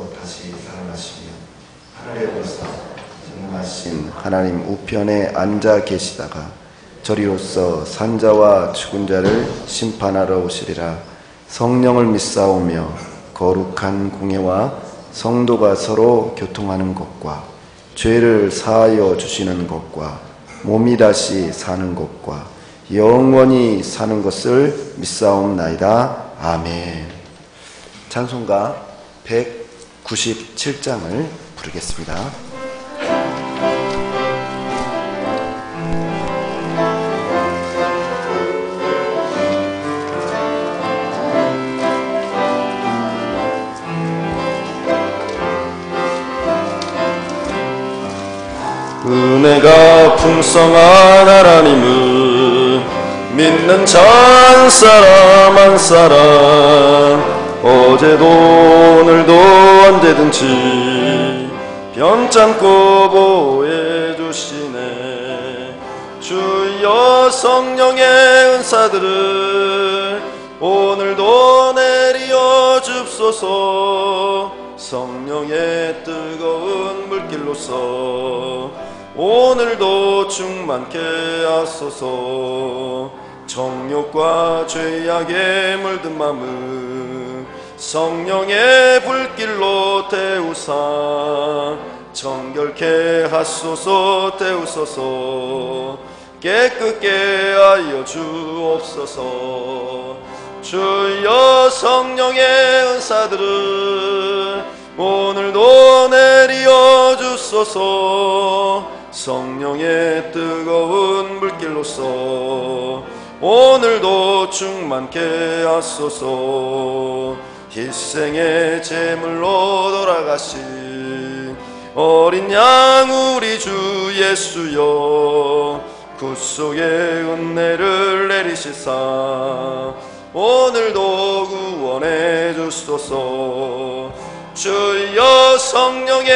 죽어도 다시 살아나시며 하늘에 오르사 전능하신 하나님 우편에 앉아 계시다가 저리로서 산자와 죽은 자를 심판하러 오시리라. 성령을 믿사오며 거룩한 공예와 성도가 서로 교통하는 것과 죄를 사하여 주시는 것과 몸이 다시 사는 것과 영원히 사는 것을 믿사옵나이다. 아멘. 찬송가 197장을 부르겠습니다. 은혜가 풍성한 하나님을 믿는 자 사람 한 사람 어제도 오늘도 언제든지 변찮고 보호해주시네. 주여 성령의 은사들을 오늘도 내리어 줍소서. 성령의 뜨거운 물길로서 오늘도 충만케 하소서. 정욕과 죄악에 물든 마음을 성령의 불길로 태우사 정결케 하소서. 태우소서. 깨끗게 하여 주옵소서. 주여 성령의 은사들을 오늘도 내리어 주소서. 성령의 뜨거운 물길로서 오늘도 충만케 하소서. 희생의 제물로 돌아가신 어린 양 우리 주 예수여 구속의 은혜를 내리시사 오늘도 구원해 주소서. 주여 성령의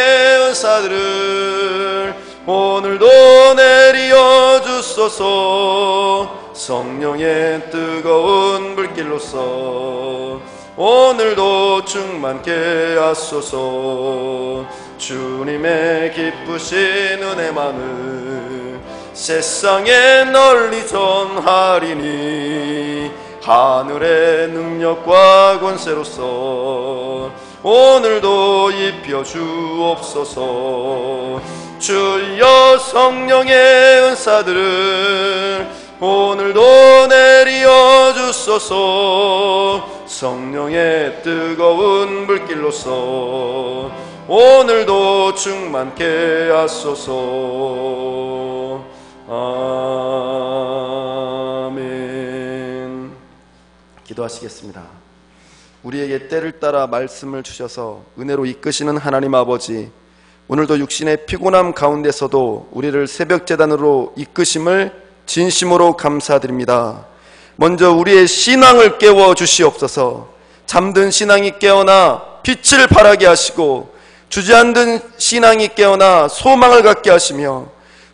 은사들을 오늘도 내리어 주소서. 성령의 뜨거운 불길로서 오늘도 충만케 하소서. 주님의 기쁘신 은혜만을 세상에 널리 전하리니 하늘의 능력과 권세로서 오늘도 입혀 주옵소서. 주여 성령의 은사들을 오늘도 내리어 주소서. 성령의 뜨거운 불길로서 오늘도 충만케 하소서. 아멘. 기도하시겠습니다. 우리에게 때를 따라 말씀을 주셔서 은혜로 이끄시는 하나님 아버지, 오늘도 육신의 피곤함 가운데서도 우리를 새벽제단으로 이끄심을 진심으로 감사드립니다. 먼저 우리의 신앙을 깨워 주시옵소서. 잠든 신앙이 깨어나 빛을 발하게 하시고 주저앉은 신앙이 깨어나 소망을 갖게 하시며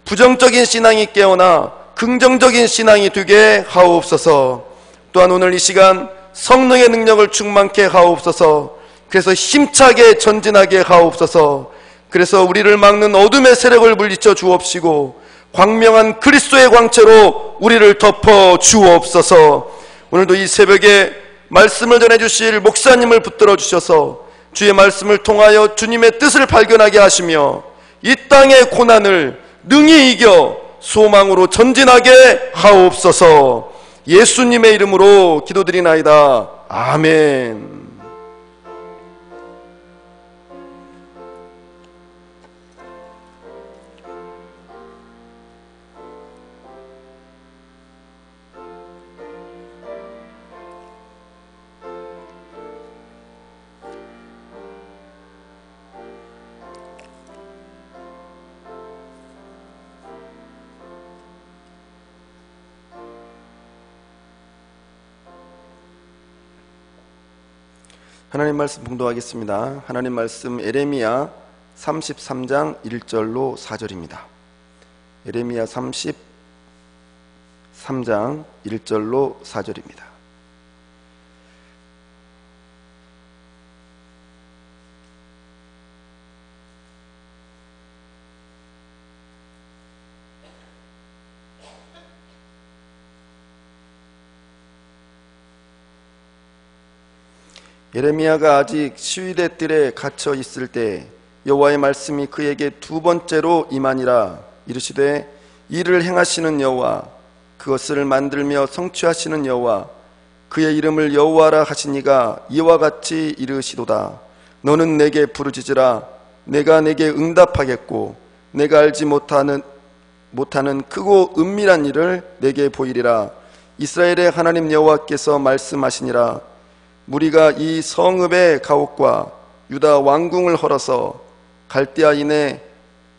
부정적인 신앙이 깨어나 긍정적인 신앙이 되게 하옵소서. 또한 오늘 이 시간 성령의 능력을 충만케 하옵소서. 그래서 힘차게 전진하게 하옵소서. 그래서 우리를 막는 어둠의 세력을 물리쳐 주옵시고 광명한 그리스도의 광채로 우리를 덮어 주옵소서. 오늘도 이 새벽에 말씀을 전해주실 목사님을 붙들어 주셔서 주의 말씀을 통하여 주님의 뜻을 발견하게 하시며 이 땅의 고난을 능히 이겨 소망으로 전진하게 하옵소서. 예수님의 이름으로 기도드리나이다. 아멘. 하나님 말씀 봉독하겠습니다. 하나님 말씀 에레미야 33장 1절로 4절입니다. 에레미야 33장 1절로 4절입니다. 예레미야가 아직 시위대 뜰에 갇혀 있을 때 여호와의 말씀이 그에게 두 번째로 임하니라. 이르시되 이를 행하시는 여호와, 그것을 만들며 성취하시는 여호와, 그의 이름을 여호와라 하시니가 이와 같이 이르시도다. 너는 내게 부르짖으라. 내가 내게 응답하겠고 내가 알지 못하는 크고 은밀한 일을 내게 보이리라. 이스라엘의 하나님 여호와께서 말씀하시니라. 무리가 이 성읍의 가옥과 유다 왕궁을 헐어서 갈대아인의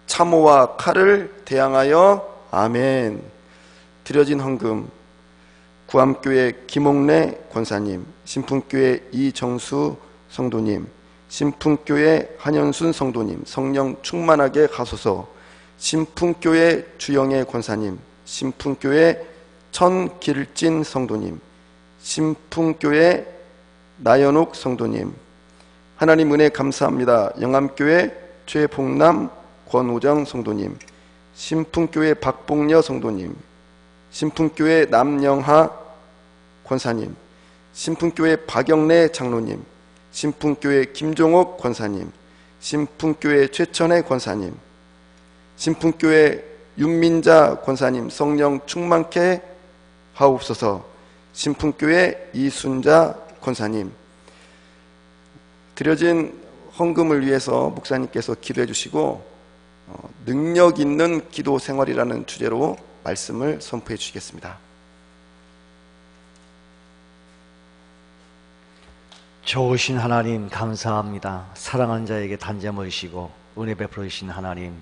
참호와 칼을 대항하여 아멘. 드려진 헌금 구암교회 김옥래 권사님, 신풍교회 이정수 성도님, 신풍교회 한현순 성도님, 성령 충만하게 가소서. 신풍교회 주영애 권사님, 신풍교회 천길진 성도님, 신풍교회 나연욱 성도님, 하나님 은혜 감사합니다. 영암교회 최복남 권오정 성도님, 신풍교회 박봉녀 성도님, 신풍교회 남영하 권사님, 신풍교회 박영래 장로님, 신풍교회 김종옥 권사님, 신풍교회 최천혜 권사님, 신풍교회 윤민자 권사님 성령 충만케 하옵소서. 신풍교회 이순자 권사님, 드려진 헌금을 위해서 목사님께서 기도해 주시고 능력 있는 기도 생활이라는 주제로 말씀을 선포해 주시겠습니다. 좋으신 하나님 감사합니다. 사랑하는 자에게 단잠을 쉬고 은혜 베풀어 주신 하나님,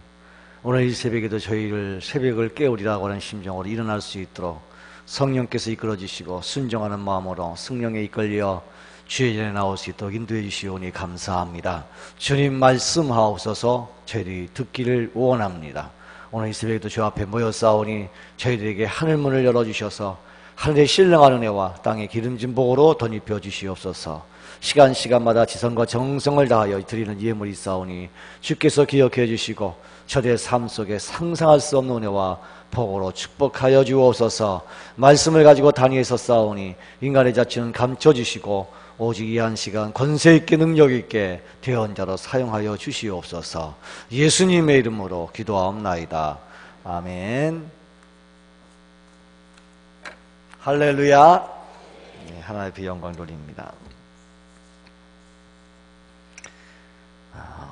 오늘 이 새벽에도 저희를 새벽을 깨우리라고 하는 심정으로 일어날 수 있도록 성령께서 이끌어 주시고 순종하는 마음으로 성령에 이끌려 주의 전에 나올 수 있도록 인도해 주시오니 감사합니다. 주님 말씀하옵소서. 저희들이 듣기를 원합니다. 오늘 이 새벽에도 주 앞에 모여 싸우니 저희들에게 하늘문을 열어주셔서 하늘에 신령한 은혜와 땅의 기름진 복으로 덧입혀 주시옵소서. 시간마다 지성과 정성을 다하여 드리는 예물이 싸우니 주께서 기억해 주시고 저들의 삶 속에 상상할 수 없는 은혜와 복으로 축복하여 주옵소서. 말씀을 가지고 단위에서 싸우니 인간의 자치는 감춰주시고 오직 이 한 시간 권세 있게 능력 있게 대언 자로 사용하여 주시옵소서. 예수님의 이름으로 기도하옵나이다. 아멘. 할렐루야. 네, 하나님의 영광 돌립니다.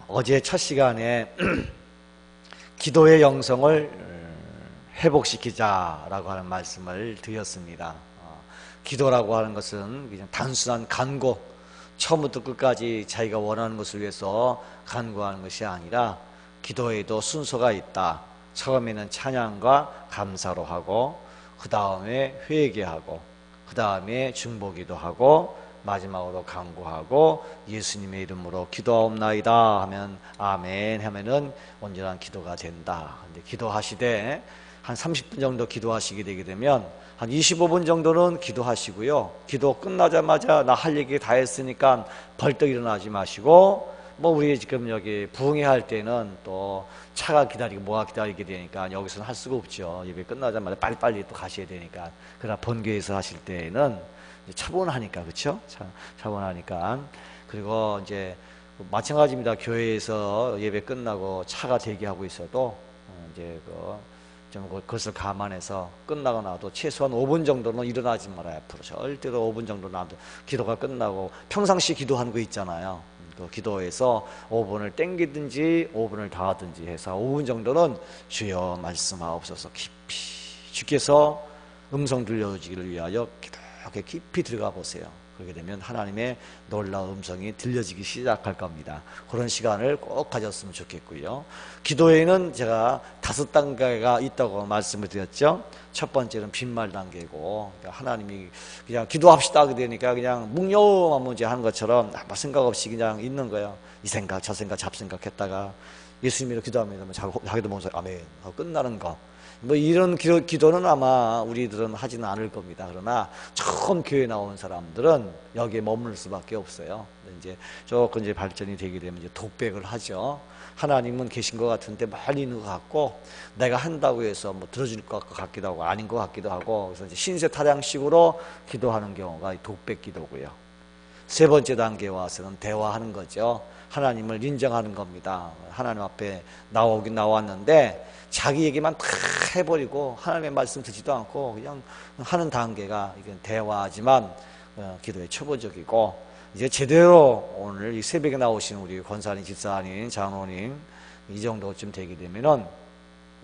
어제 첫 시간에 기도의 영성을 회복시키자라고 하는 말씀을 드렸습니다. 기도라고 하는 것은 그냥 단순한 간구, 처음부터 끝까지 자기가 원하는 것을 위해서 간구하는 것이 아니라 기도에도 순서가 있다. 처음에는 찬양과 감사로 하고, 그 다음에 회개하고, 그 다음에 중보기도 하고, 마지막으로 간구하고 예수님의 이름으로 기도하옵나이다 하면 아멘 하면은 온전한 기도가 된다. 근데 기도하시되 한 30분 정도 기도하시게 되게 되면 한 25분 정도는 기도하시고요. 기도 끝나자마자 나 할 얘기 다 했으니까 벌떡 일어나지 마시고, 뭐 우리 지금 여기 부흥회 할 때는 또 차가 기다리고 뭐가 기다리게 되니까 여기서는 할 수가 없죠. 예배 끝나자마자 빨리빨리 또 가셔야 되니까. 그러나 본교에서 하실 때에는 차분하니까, 그렇죠? 차분하니까. 그리고 이제 마찬가지입니다. 교회에서 예배 끝나고 차가 대기하고 있어도 이제 좀 그것을 감안해서 끝나고 나도 최소한 5분 정도는 일어나지 말아요. 앞으로 절대로 5분 정도 나도 기도가 끝나고 평상시 기도하는 거 있잖아요. 그 기도에서 5분을 땡기든지 5분을 다 하든지 해서 5분 정도는 주여 말씀하옵소서 깊이, 주께서 음성 들려주기를 위하여 이렇게 깊이 들어가 보세요. 그렇게 되면 하나님의 놀라운 음성이 들려지기 시작할 겁니다. 그런 시간을 꼭 가졌으면 좋겠고요. 기도에는 제가 5단계가 있다고 말씀을 드렸죠. 첫 번째는 빈말 단계고, 그러니까 하나님이 그냥 기도합시다 하게 되니까 그냥 묵념한 문제 하는 것처럼 아무 생각 없이 그냥 있는 거예요. 이 생각 저 생각 잡생각 했다가 예수님으로 기도하면 자기도 몸소 아멘 하고 끝나는 거. 뭐 이런 기도는 아마 우리들은 하지는 않을 겁니다. 그러나 처음 교회 나온 사람들은 여기에 머물 수밖에 없어요. 이제 조금 이제 발전이 되게 되면 이제 독백을 하죠. 하나님은 계신 것 같은데 멀리 있는 것 같고, 내가 한다고 해서 뭐 들어줄 것 같기도 하고 아닌 것 같기도 하고, 그래서 이제 신세 타령식으로 기도하는 경우가 독백 기도고요. 세 번째 단계에 와서는 대화하는 거죠. 하나님을 인정하는 겁니다. 하나님 앞에 나오긴 나왔는데 자기 얘기만 다 해버리고 하나님의 말씀 듣지도 않고 그냥 하는 단계가 이건 대화지만 기도의 초보적이고, 이제 제대로 오늘 이 새벽에 나오신 우리 권사님, 집사님, 장로님 이 정도쯤 되게 되면은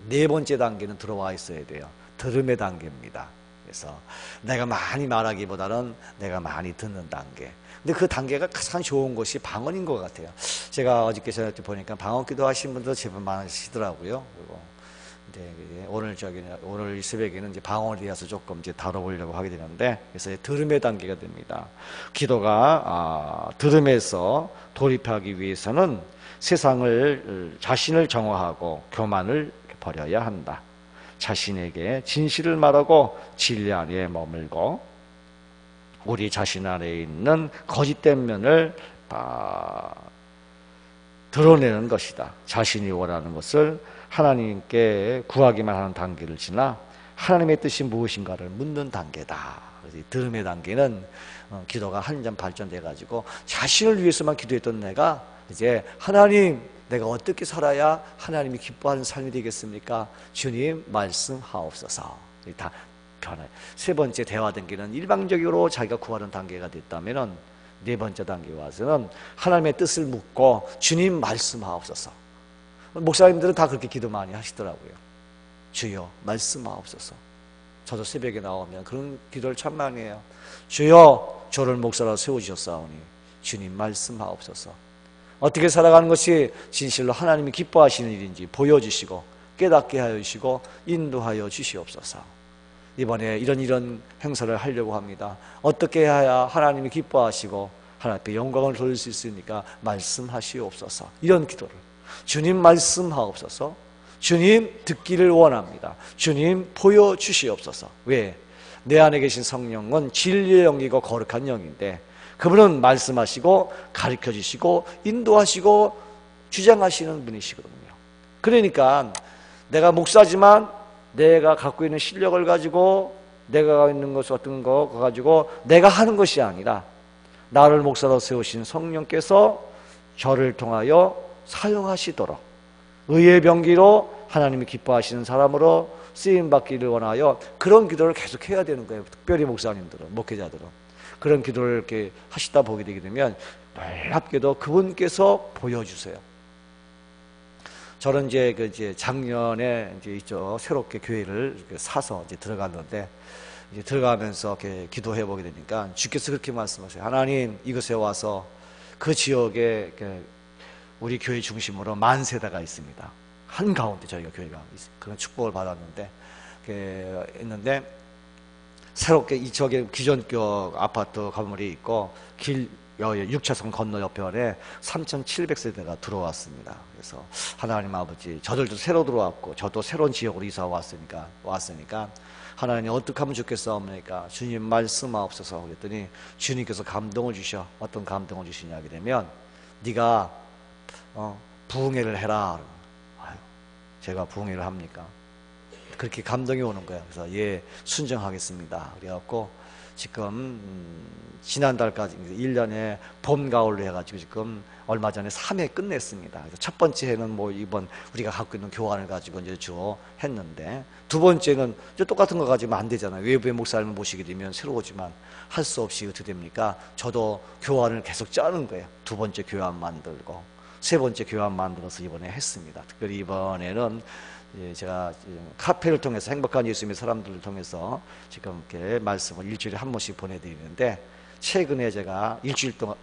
네 번째 단계는 들어와 있어야 돼요. 들음의 단계입니다. 그래서 내가 많이 말하기보다는 내가 많이 듣는 단계. 근데 그 단계가 가장 좋은 것이 방언인 것 같아요. 제가 어저께 저녁 때 보니까 방언 기도 하신 분도 제법 많으시더라고요. 그리고 이제 오늘 새벽에는 이제 방언에 대해서 조금 이제 다뤄보려고 하게 되는데, 그래서 들음의 단계가 됩니다. 기도가 들음에서 돌입하기 위해서는 자신을 정화하고 교만을 버려야 한다. 자신에게 진실을 말하고 진리 안에 머물고 우리 자신 안에 있는 거짓된 면을 드러내는 것이다. 자신이 원하는 것을 하나님께 구하기만 하는 단계를 지나 하나님의 뜻이 무엇인가를 묻는 단계다. 그래서 들음의 단계는 기도가 한참 발전돼 가지고 자신을 위해서만 기도했던 내가 이제 하나님, 내가 어떻게 살아야 하나님이 기뻐하는 삶이 되겠습니까? 주님 말씀하옵소서. 다 변해. 세 번째 대화 단계는 일방적으로 자기가 구하는 단계가 됐다면은, 네 번째 단계에 와서는 하나님의 뜻을 묻고 주님 말씀하옵소서. 목사님들은 다 그렇게 기도 많이 하시더라고요. 주여 말씀하옵소서. 저도 새벽에 나오면 그런 기도를 참 많이 해요. 주여 저를 목사로 세우셨사오니 주님 말씀하옵소서. 어떻게 살아가는 것이 진실로 하나님이 기뻐하시는 일인지 보여주시고 깨닫게 하여 주시고 인도하여 주시옵소서. 이번에 이런 행사를 하려고 합니다. 어떻게 해야 하나님이 기뻐하시고 하나님 앞에 영광을 돌릴 수 있으니까 말씀하시옵소서. 이런 기도를, 주님 말씀하옵소서. 주님 듣기를 원합니다. 주님 보여주시옵소서. 왜? 내 안에 계신 성령은 진리의 영이고 거룩한 영인데 그분은 말씀하시고 가르쳐 주시고 인도하시고 주장하시는 분이시거든요. 그러니까 내가 목사지만 내가 갖고 있는 실력을 가지고 내가 갖고 있는 것 어떤 거 가지고 내가 하는 것이 아니라 나를 목사로 세우신 성령께서 저를 통하여 사용하시도록 의의 병기로 하나님이 기뻐하시는 사람으로 쓰임받기를 원하여 그런 기도를 계속 해야 되는 거예요. 특별히 목사님들은, 목회자들은 그런 기도를 이렇게 하시다 보게 되게 되면 놀랍게도 그분께서 보여주세요. 저는 이제 작년에 이제 새롭게 교회를 사서 이제 들어갔는데, 이제 들어가면서 이렇게 기도해 보게 되니까 주께서 그렇게 말씀하세요. 하나님, 이곳에 와서 그 지역에 우리 교회 중심으로 10,000세대가 있습니다. 한 가운데 저희가 교회가 그런 축복을 받았는데, 있는데 새롭게 이쪽에 기존 아파트 건물이 있고 6차선 건너 옆에 3,700세대가 들어왔습니다. 그래서 하나님 아버지, 저들도 새로 들어왔고 저도 새로운 지역으로 이사 왔으니까 하나님 어떻게 하면 좋겠사옵니까? 주님 말씀하옵소서. 그랬더니 주님께서 감동을 주셔. 어떤 감동을 주시냐 하게 되면 네가 부흥회를 해라. 아유, 제가 부흥회를 합니까? 그렇게 감동이 오는 거예요. 그래서 예, 순정하겠습니다. 그래갖고 지금 지난달까지 1년에 봄, 가을로 해가지고 지금 얼마 전에 3회 끝냈습니다. 그래서 첫 번째 해는 뭐 이번 우리가 갖고 있는 교환을 가지고 이제 주로 했는데, 두 번째는 이제 똑같은 거 가지고 안 되잖아요. 외부의 목사님을 모시게 되면 새로우지만 할 수 없이 어떻게 됩니까? 저도 교환을 계속 짜는 거예요. 두 번째 교환 만들고 세 번째 교환 만들어서 이번에 했습니다. 특별히 이번에는 제가 카페를 통해서 행복한 예수님의 사람들을 통해서 지금 이렇게 말씀을 일주일에 한 번씩 보내드리는데, 최근에 제가 일주일 동안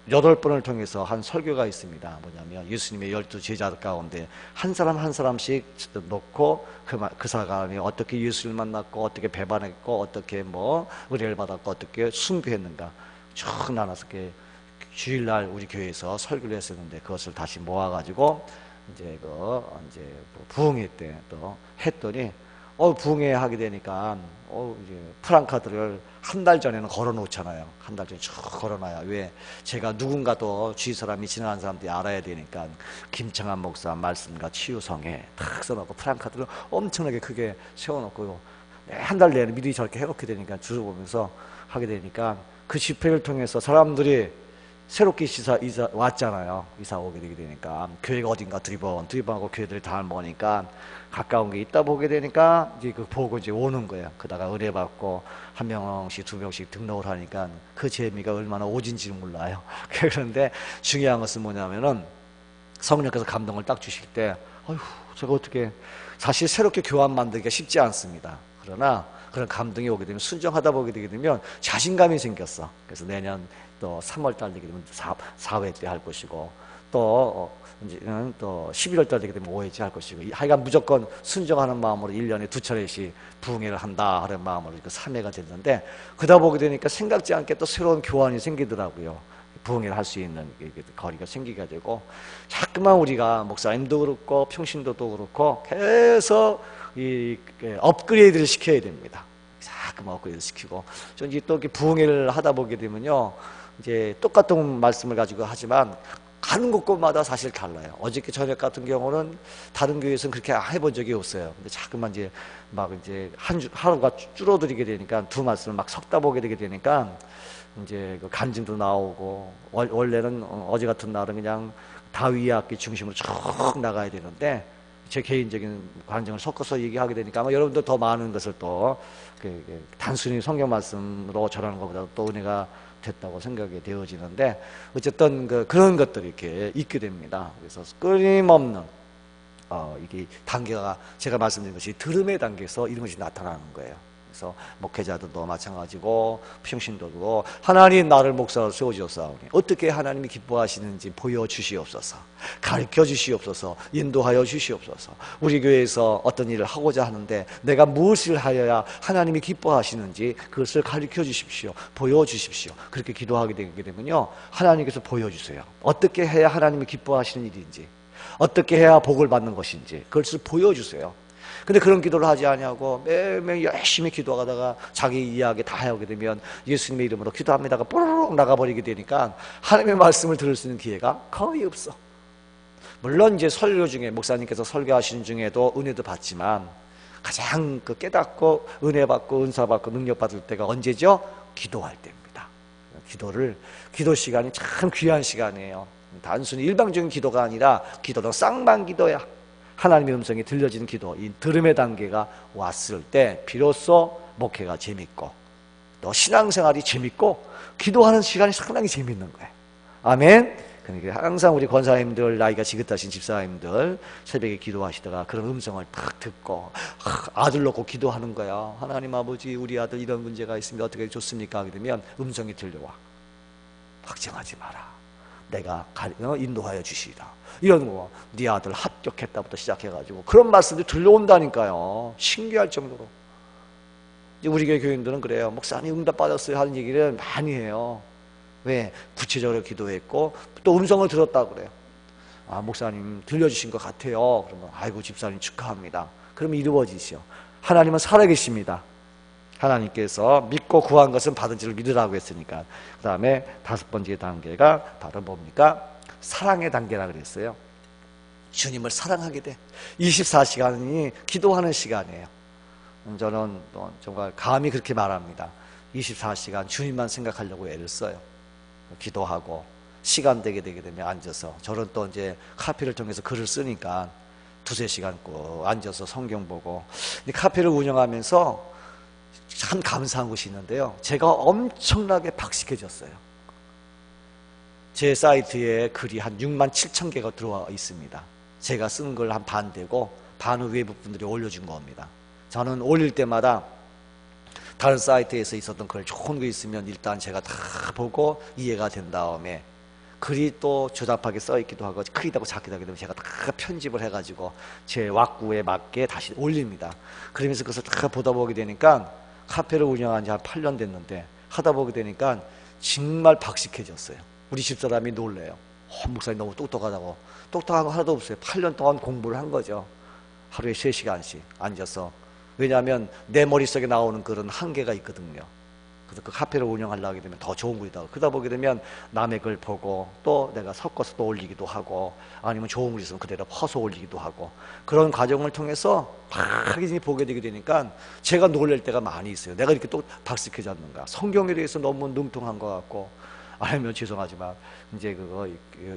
8번을 통해서 한 설교가 있습니다. 뭐냐면 예수님의 12제자 가운데 한 사람 한 사람씩 놓고 그 사람이 어떻게 예수를 만났고 어떻게 배반했고 어떻게 뭐 은혜를 받았고 어떻게 순교했는가 쭉 나눠서 이렇게 주일날 우리 교회에서 설교를 했었는데, 그것을 다시 모아가지고 이제 부흥회 때 또 했더니 부흥회 하게 되니까 이제 프랑카드를 한 달 전에는 걸어 놓잖아요. 한 달 전에 쭉 걸어놔요. 왜? 제가 누군가 또 주위 사람이 지나가는 사람들이 알아야 되니까 김창한 목사 말씀과 치유성에 탁 써놓고 프랑카드를 엄청나게 크게 세워놓고 한 달 내내 미리 저렇게 해놓게 되니까 주로 보면서 하게 되니까 그 집회를 통해서 사람들이 새롭게 이사 왔잖아요. 이사 오게 되게 되니까 교회가 어딘가 두리번하고 교회들이 다 모으니까 가까운 게 있다 보게 되니까 이제 그 보고 이제 오는 거예요. 그다가 은혜 받고 한 명씩 두 명씩 등록을 하니까 그 재미가 얼마나 오진지 몰라요. 그런데 중요한 것은 뭐냐면은 성령께서 감동을 딱 주실 때, 어휴, 제가 어떻게, 사실 새롭게 교환 만들기가 쉽지 않습니다. 그러나 그런 감동이 오게 되면, 순종하다 보게 되게 되면 자신감이 생겼어. 그래서 내년 또 3월달 되게 되면 4회 때 할 것이고, 또 이제는 또 11월달 되게 되면 5회째 할 것이고, 하여간 무조건 순종하는 마음으로 1년에 2차례씩 부흥회를 한다 하는 마음으로 3회가 됐는데, 그러다 보게 되니까 생각지 않게 또 새로운 교환이 생기더라고요. 부흥회를 할 수 있는 거리가 생기게 되고, 자꾸만 우리가 목사님도 그렇고 평신도도 그렇고 계속 이 업그레이드를 시켜야 됩니다. 자꾸만 업그레이드 시키고, 이제 또 부흥회를 하다 보게 되면요, 이제 똑같은 말씀을 가지고 하지만 가는 곳곳마다 사실 달라요. 어저께 저녁 같은 경우는 다른 교회에서는 그렇게 해본 적이 없어요. 근데 자꾸만 이제 막 이제 하루가 줄어들게 되니까 두 말씀을 막 섞다 보게 되게 되니까 이제 그 간증도 나오고, 원래는 어제 같은 날은 그냥 다윗의 악기 중심으로 쭉 나가야 되는데 제 개인적인 간증을 섞어서 얘기하게 되니까 아마 여러분들 더 많은 것을 또 단순히 성경 말씀으로 전하는 것보다 또 은혜가 됐다고 생각이 되어지는데, 어쨌든 그런 것들이 이렇게 있게 됩니다. 그래서 끊임없는 이게 단계가, 제가 말씀드린 것이 들음의 단계에서 이런 것이 나타나는 거예요. 그래서 목회자들도 마찬가지고 평신도도 하나님 나를 목사로 세워주셨사오니 어떻게 하나님이 기뻐하시는지 보여주시옵소서, 가르쳐 주시옵소서, 인도하여 주시옵소서. 우리 교회에서 어떤 일을 하고자 하는데 내가 무엇을 하여야 하나님이 기뻐하시는지 그것을 가르쳐 주십시오, 보여주십시오. 그렇게 기도하게 되게 되면요, 하나님께서 보여주세요. 어떻게 해야 하나님이 기뻐하시는 일인지, 어떻게 해야 복을 받는 것인지 그것을 보여주세요. 근데 그런 기도를 하지 아니하고 매일매일 열심히 기도하다가 자기 이야기 다 하게 되면 예수님의 이름으로 기도합니다가 뽀로록 나가버리게 되니까 하나님의 말씀을 들을 수 있는 기회가 거의 없어. 물론 이제 설교 중에 목사님께서 설교하시는 중에도 은혜도 받지만 가장 깨닫고 은혜 받고 은사 받고 능력 받을 때가 언제죠? 기도할 때입니다. 기도 시간이 참 귀한 시간이에요. 단순히 일방적인 기도가 아니라 기도도 쌍방기도야. 하나님의 음성이 들려지는 기도, 이 들음의 단계가 왔을 때 비로소 목회가 재밌고 또 신앙생활이 재밌고 기도하는 시간이 상당히 재밌는 거예요. 아멘. 그러니까 항상 우리 권사님들, 나이가 지긋하신 집사님들 새벽에 기도하시다가 그런 음성을 딱 듣고 아들 놓고 기도하는 거야. 하나님 아버지, 우리 아들 이런 문제가 있습니다. 어떻게 좋습니까? 하게 되면 음성이 들려와. 걱정하지 마라, 내가 인도하여 주시리라. 이런 거, 네 아들 합격했다부터 시작해가지고 그런 말씀들이 들려온다니까요. 신기할 정도로. 이제 우리 교회 교인들은 그래요. 목사님 응답 받았어요 하는 얘기를 많이 해요. 왜? 구체적으로 기도했고 또 음성을 들었다고 그래요. 아, 목사님 들려주신 것 같아요. 그러면 아이고 집사님 축하합니다. 그러면 이루어지시오. 하나님은 살아계십니다. 하나님께서 믿고 구한 것은 받은 줄을 믿으라고 했으니까. 그 다음에 5번째 단계가 바로 뭡니까? 사랑의 단계라 그랬어요. 주님을 사랑하게 돼. 24시간이 기도하는 시간이에요. 저는 정말 감히 그렇게 말합니다. 24시간 주님만 생각하려고 애를 써요. 기도하고 시간 되게 되면 앉아서, 저는 또 이제 카페를 통해서 글을 쓰니까 2-3시간 꼭 앉아서 성경 보고. 근데 카페를 운영하면서 참 감사한 것이 있는데요, 제가 엄청나게 박식해졌어요. 제 사이트에 글이 한 67,000개가 들어와 있습니다. 제가 쓴 걸 한 반 되고 반은 외부 분들이 올려준 겁니다. 저는 올릴 때마다 다른 사이트에서 있었던 글 좋은 거 있으면 일단 제가 다 보고 이해가 된 다음에, 글이 또 조잡하게 써있기도 하고 크기도 하고 작기도 하게 되면 제가 다 편집을 해가지고 제 왁구에 맞게 다시 올립니다. 그러면서 그것을 다 보다 보게 되니까, 카페를 운영한 지 한 8년 됐는데 하다 보게 되니까 정말 박식해졌어요. 우리 집사람이 놀래요. 목사님 너무 똑똑하다고. 똑똑한 거 하나도 없어요. 8년 동안 공부를 한 거죠. 하루에 3시간씩 앉아서. 왜냐하면 내 머릿속에 나오는 글은 한계가 있거든요. 그래서 그 카페를 운영하려고 하게 되면 더 좋은 글이다. 그러다 보게 되면 남의 글 보고 또 내가 섞어서 또 올리기도 하고 아니면 좋은 글 있으면 그대로 퍼서 올리기도 하고 그런 과정을 통해서 확인히 보게 되게 되니까 제가 놀랄 때가 많이 있어요. 내가 이렇게 또 박식해지 않는가. 성경에 대해서 너무 능통한 것 같고 아니면 죄송하지만 이제 그거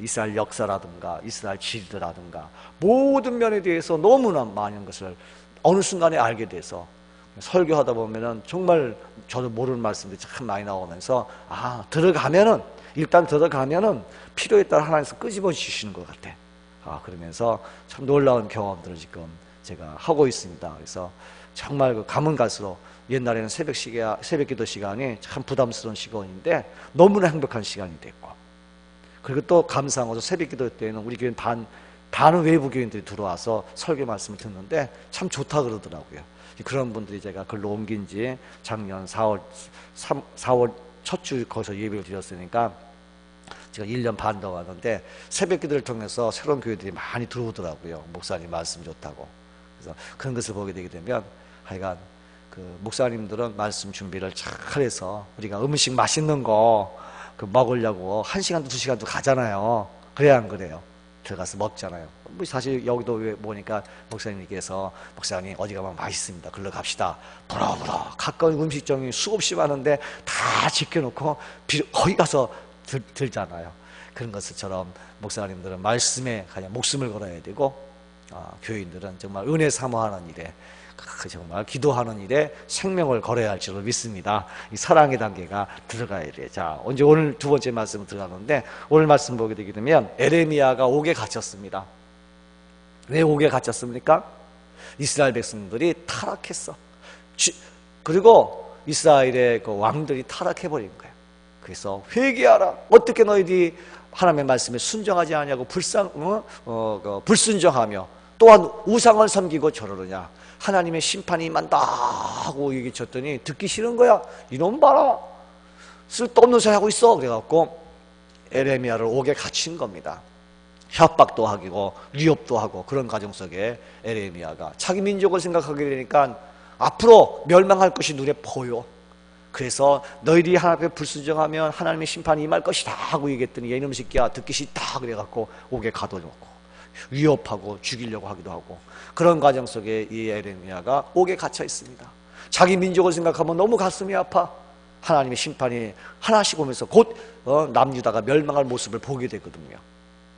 이스라엘 역사라든가 이스라엘 지리라든가 모든 면에 대해서 너무나 많은 것을 어느 순간에 알게 돼서 설교하다 보면은 정말 저도 모르는 말씀들이 참 많이 나오면서 들어가면은 일단 들어가면은 필요에 따라 하나님께서 끄집어 주시는 것 같아. 그러면서 참 놀라운 경험들을 지금 제가 하고 있습니다. 그래서 정말 그 가면 갈수록 옛날에는 새벽 기도 시간이 참 부담스러운 시간인데 너무나 행복한 시간이 됐고 그리고 또 감사한 것은 새벽 기도 때는 우리 교회는 반은 외부 교인들이 들어와서 설교 말씀을 듣는데 참 좋다 그러더라고요. 그런 분들이 제가 글로 옮긴 지 작년 4월 첫 주 거기서 예배를 드렸으니까 제가 1년 반 더 가는데 새벽 기도를 통해서 새로운 교회들이 많이 들어오더라고요. 목사님 말씀 좋다고. 그래서 그런 것을 보게 되게 되면 하여간 그 목사님들은 말씀 준비를 잘 해서 우리가 음식 맛있는 거 그 먹으려고 1시간도 2시간도 가잖아요. 그래야 안 그래요? 들어가서 먹잖아요. 뭐 사실 여기도 보니까 목사님께서 목사님 어디 가면 맛있습니다. 글로 갑시다. 부러부러 가까운 음식점이 수없이 많은데 다 지켜놓고 거기 가서 들잖아요. 그런 것처럼 목사님들은 말씀에 그냥 목숨을 걸어야 되고 교인들은 정말 은혜 사모하는 일에 정말 기도하는 일에 생명을 걸어야 할 줄로 믿습니다. 이 사랑의 단계가 들어가야 돼. 자, 오늘 두 번째 말씀 들어가는데 오늘 말씀 보게 되게 되면 에레미야가 옥에 갇혔습니다. 왜 옥에 갇혔습니까? 이스라엘 백성들이 타락했어. 그리고 이스라엘의 그 왕들이 타락해버린 거예요. 그래서 회개하라. 어떻게 너희들이 하나님의 말씀에 순종하지 않냐고 불순종하며 또한 우상을 섬기고 저러느냐. 하나님의 심판이 임한다 하고 얘기쳤더니 듣기 싫은 거야. 이놈 봐라. 쓸데없는 소리 하고 있어. 그래갖고 에레미야를 옥에 갇힌 겁니다. 협박도 하고 위협도 하고 그런 과정 속에 에레미야가 자기 민족을 생각하게 되니까 앞으로 멸망할 것이 눈에 보여. 그래서 너희들이 하나님 앞에 불순종하면 하나님의 심판이 임할 것이다 하고 얘기했더니 이놈 새끼야 듣기 싫다 그래갖고 옥에 가둬놓고 위협하고 죽이려고 하기도 하고 그런 과정 속에 이 에레미야가 옥에 갇혀 있습니다. 자기 민족을 생각하면 너무 가슴이 아파. 하나님의 심판이 하나씩 오면서 곧 남유다가 멸망할 모습을 보게 되거든요.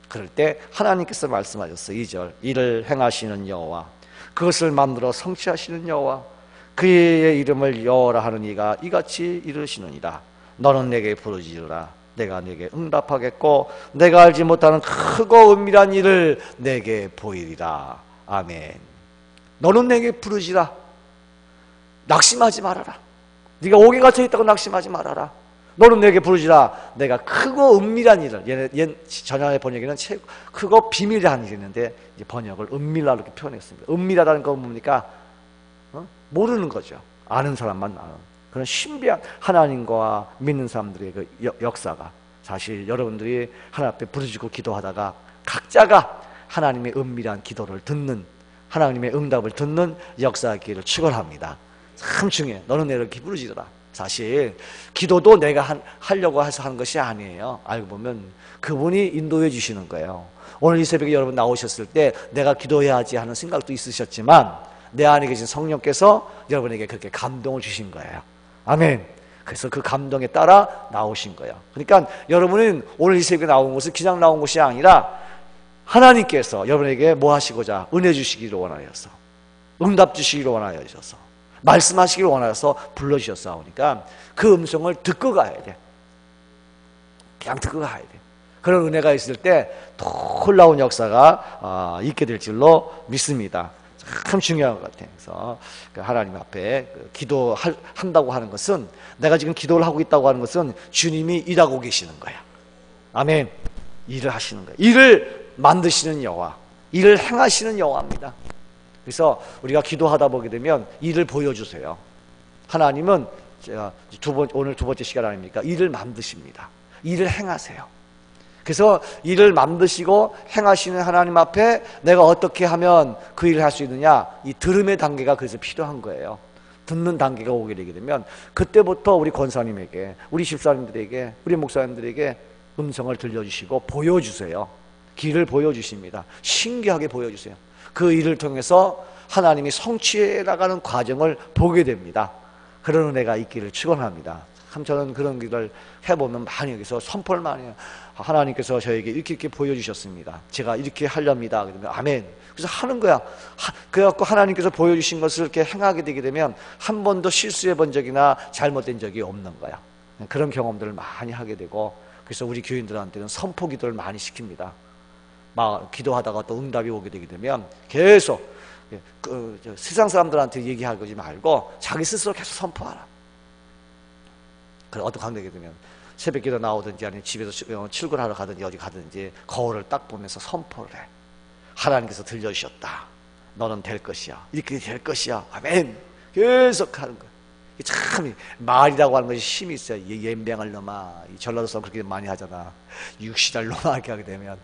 그럴 때 하나님께서 말씀하셨어요. 2절 이를 행하시는 여호와 그것을 만들어 성취하시는 여호와 그의 이름을 여호라 하는 이가 이같이 이르시느니라. 너는 내게 부르짖으라. 내가 내게 응답하겠고 내가 알지 못하는 크고 은밀한 일을 내게 보이리라. 아멘. 너는 내게 부르짖으라. 낙심하지 말아라. 네가 옥에 갇혀 있다고 낙심하지 말아라. 너는 내게 부르짖으라. 내가 크고 은밀한 일을 전형의 번역에는 크고 비밀한 일이 있는데 이제 번역을 은밀하다 이렇게 표현했습니다. 은밀하다는 건 뭡니까? 모르는 거죠. 아는 사람만 아는 그런 신비한 하나님과 믿는 사람들의 그 역사가 사실 여러분들이 하나님 앞에 부르짖고 기도하다가 각자가 하나님의 은밀한 기도를 듣는 하나님의 응답을 듣는 역사기를 축원합니다. 참 중요해. 너는 내를 부르짖으라. 사실 기도도 내가 하려고 해서 하는 것이 아니에요. 알고 보면 그분이 인도해 주시는 거예요. 오늘 이 새벽에 여러분 나오셨을 때 내가 기도해야지 하는 생각도 있으셨지만 내 안에 계신 성령께서 여러분에게 그렇게 감동을 주신 거예요. 아멘. 그래서 그 감동에 따라 나오신 거예요. 그러니까 여러분은 오늘 이 새벽에 나온 것은 그냥 나온 것이 아니라 하나님께서 여러분에게 뭐 하시고자 은혜 주시기를 원하여서 응답 주시기를 원하여서 말씀하시기를 원하여서 불러주셨사오니까 그 음성을 듣고 가야 돼. 그냥 듣고 가야 돼. 그런 은혜가 있을 때 놀라운 역사가 있게 될 줄로 믿습니다. 참 중요한 것 같아요. 그래서 하나님 앞에 기도한다고 하는 것은 내가 지금 기도를 하고 있다고 하는 것은 주님이 일하고 계시는 거야. 아멘. 일을 하시는 거예요. 일을 만드시는 여호와, 일을 행하시는 여호와입니다. 그래서 우리가 기도하다 보게 되면 일을 보여주세요. 하나님은 제가 오늘 두 번째 시간 아닙니까? 일을 만드십니다. 일을 행하세요. 그래서 일을 만드시고 행하시는 하나님 앞에 내가 어떻게 하면 그 일을 할 수 있느냐? 이 들음의 단계가 그래서 필요한 거예요. 듣는 단계가 오게 되게 되면 그때부터 우리 권사님에게, 우리 집사님들에게, 우리 목사님들에게 음성을 들려주시고 보여주세요. 길을 보여주십니다. 신기하게 보여주세요. 그 일을 통해서 하나님이 성취해 나가는 과정을 보게 됩니다. 그런 은혜가 있기를 축원합니다. 참 저는 그런 길을 해보면 많이 여기서 선포를 많이 해요. 하나님께서 저에게 이렇게 보여주셨습니다. 제가 이렇게 하렵니다. 그러면 아멘. 그래서 하는 거야. 그래갖고 하나님께서 보여주신 것을 이렇게 행하게 되게 되면 한 번도 실수해 본 적이나 잘못된 적이 없는 거야. 그런 경험들을 많이 하게 되고, 그래서 우리 교인들한테는 선포 기도를 많이 시킵니다. 막 기도하다가 또 응답이 오게 되게 되면 계속 세상 사람들한테 얘기하지 말고 자기 스스로 계속 선포하라. 그래, 어떤 관계가 되면 새벽 기도 나오든지 아니면 집에서 출근하러 가든지 어디 가든지 거울을 딱 보면서 선포를 해. 하나님께서 들려주셨다. 너는 될 것이야. 이렇게 될 것이야. 아멘. 계속 하는 거야. 참 말이라고 하는 것이 힘이 있어요. 옌병할 놈아. 전라도 사람 그렇게 많이 하잖아. 육시달 놈아 이렇게 하게 되면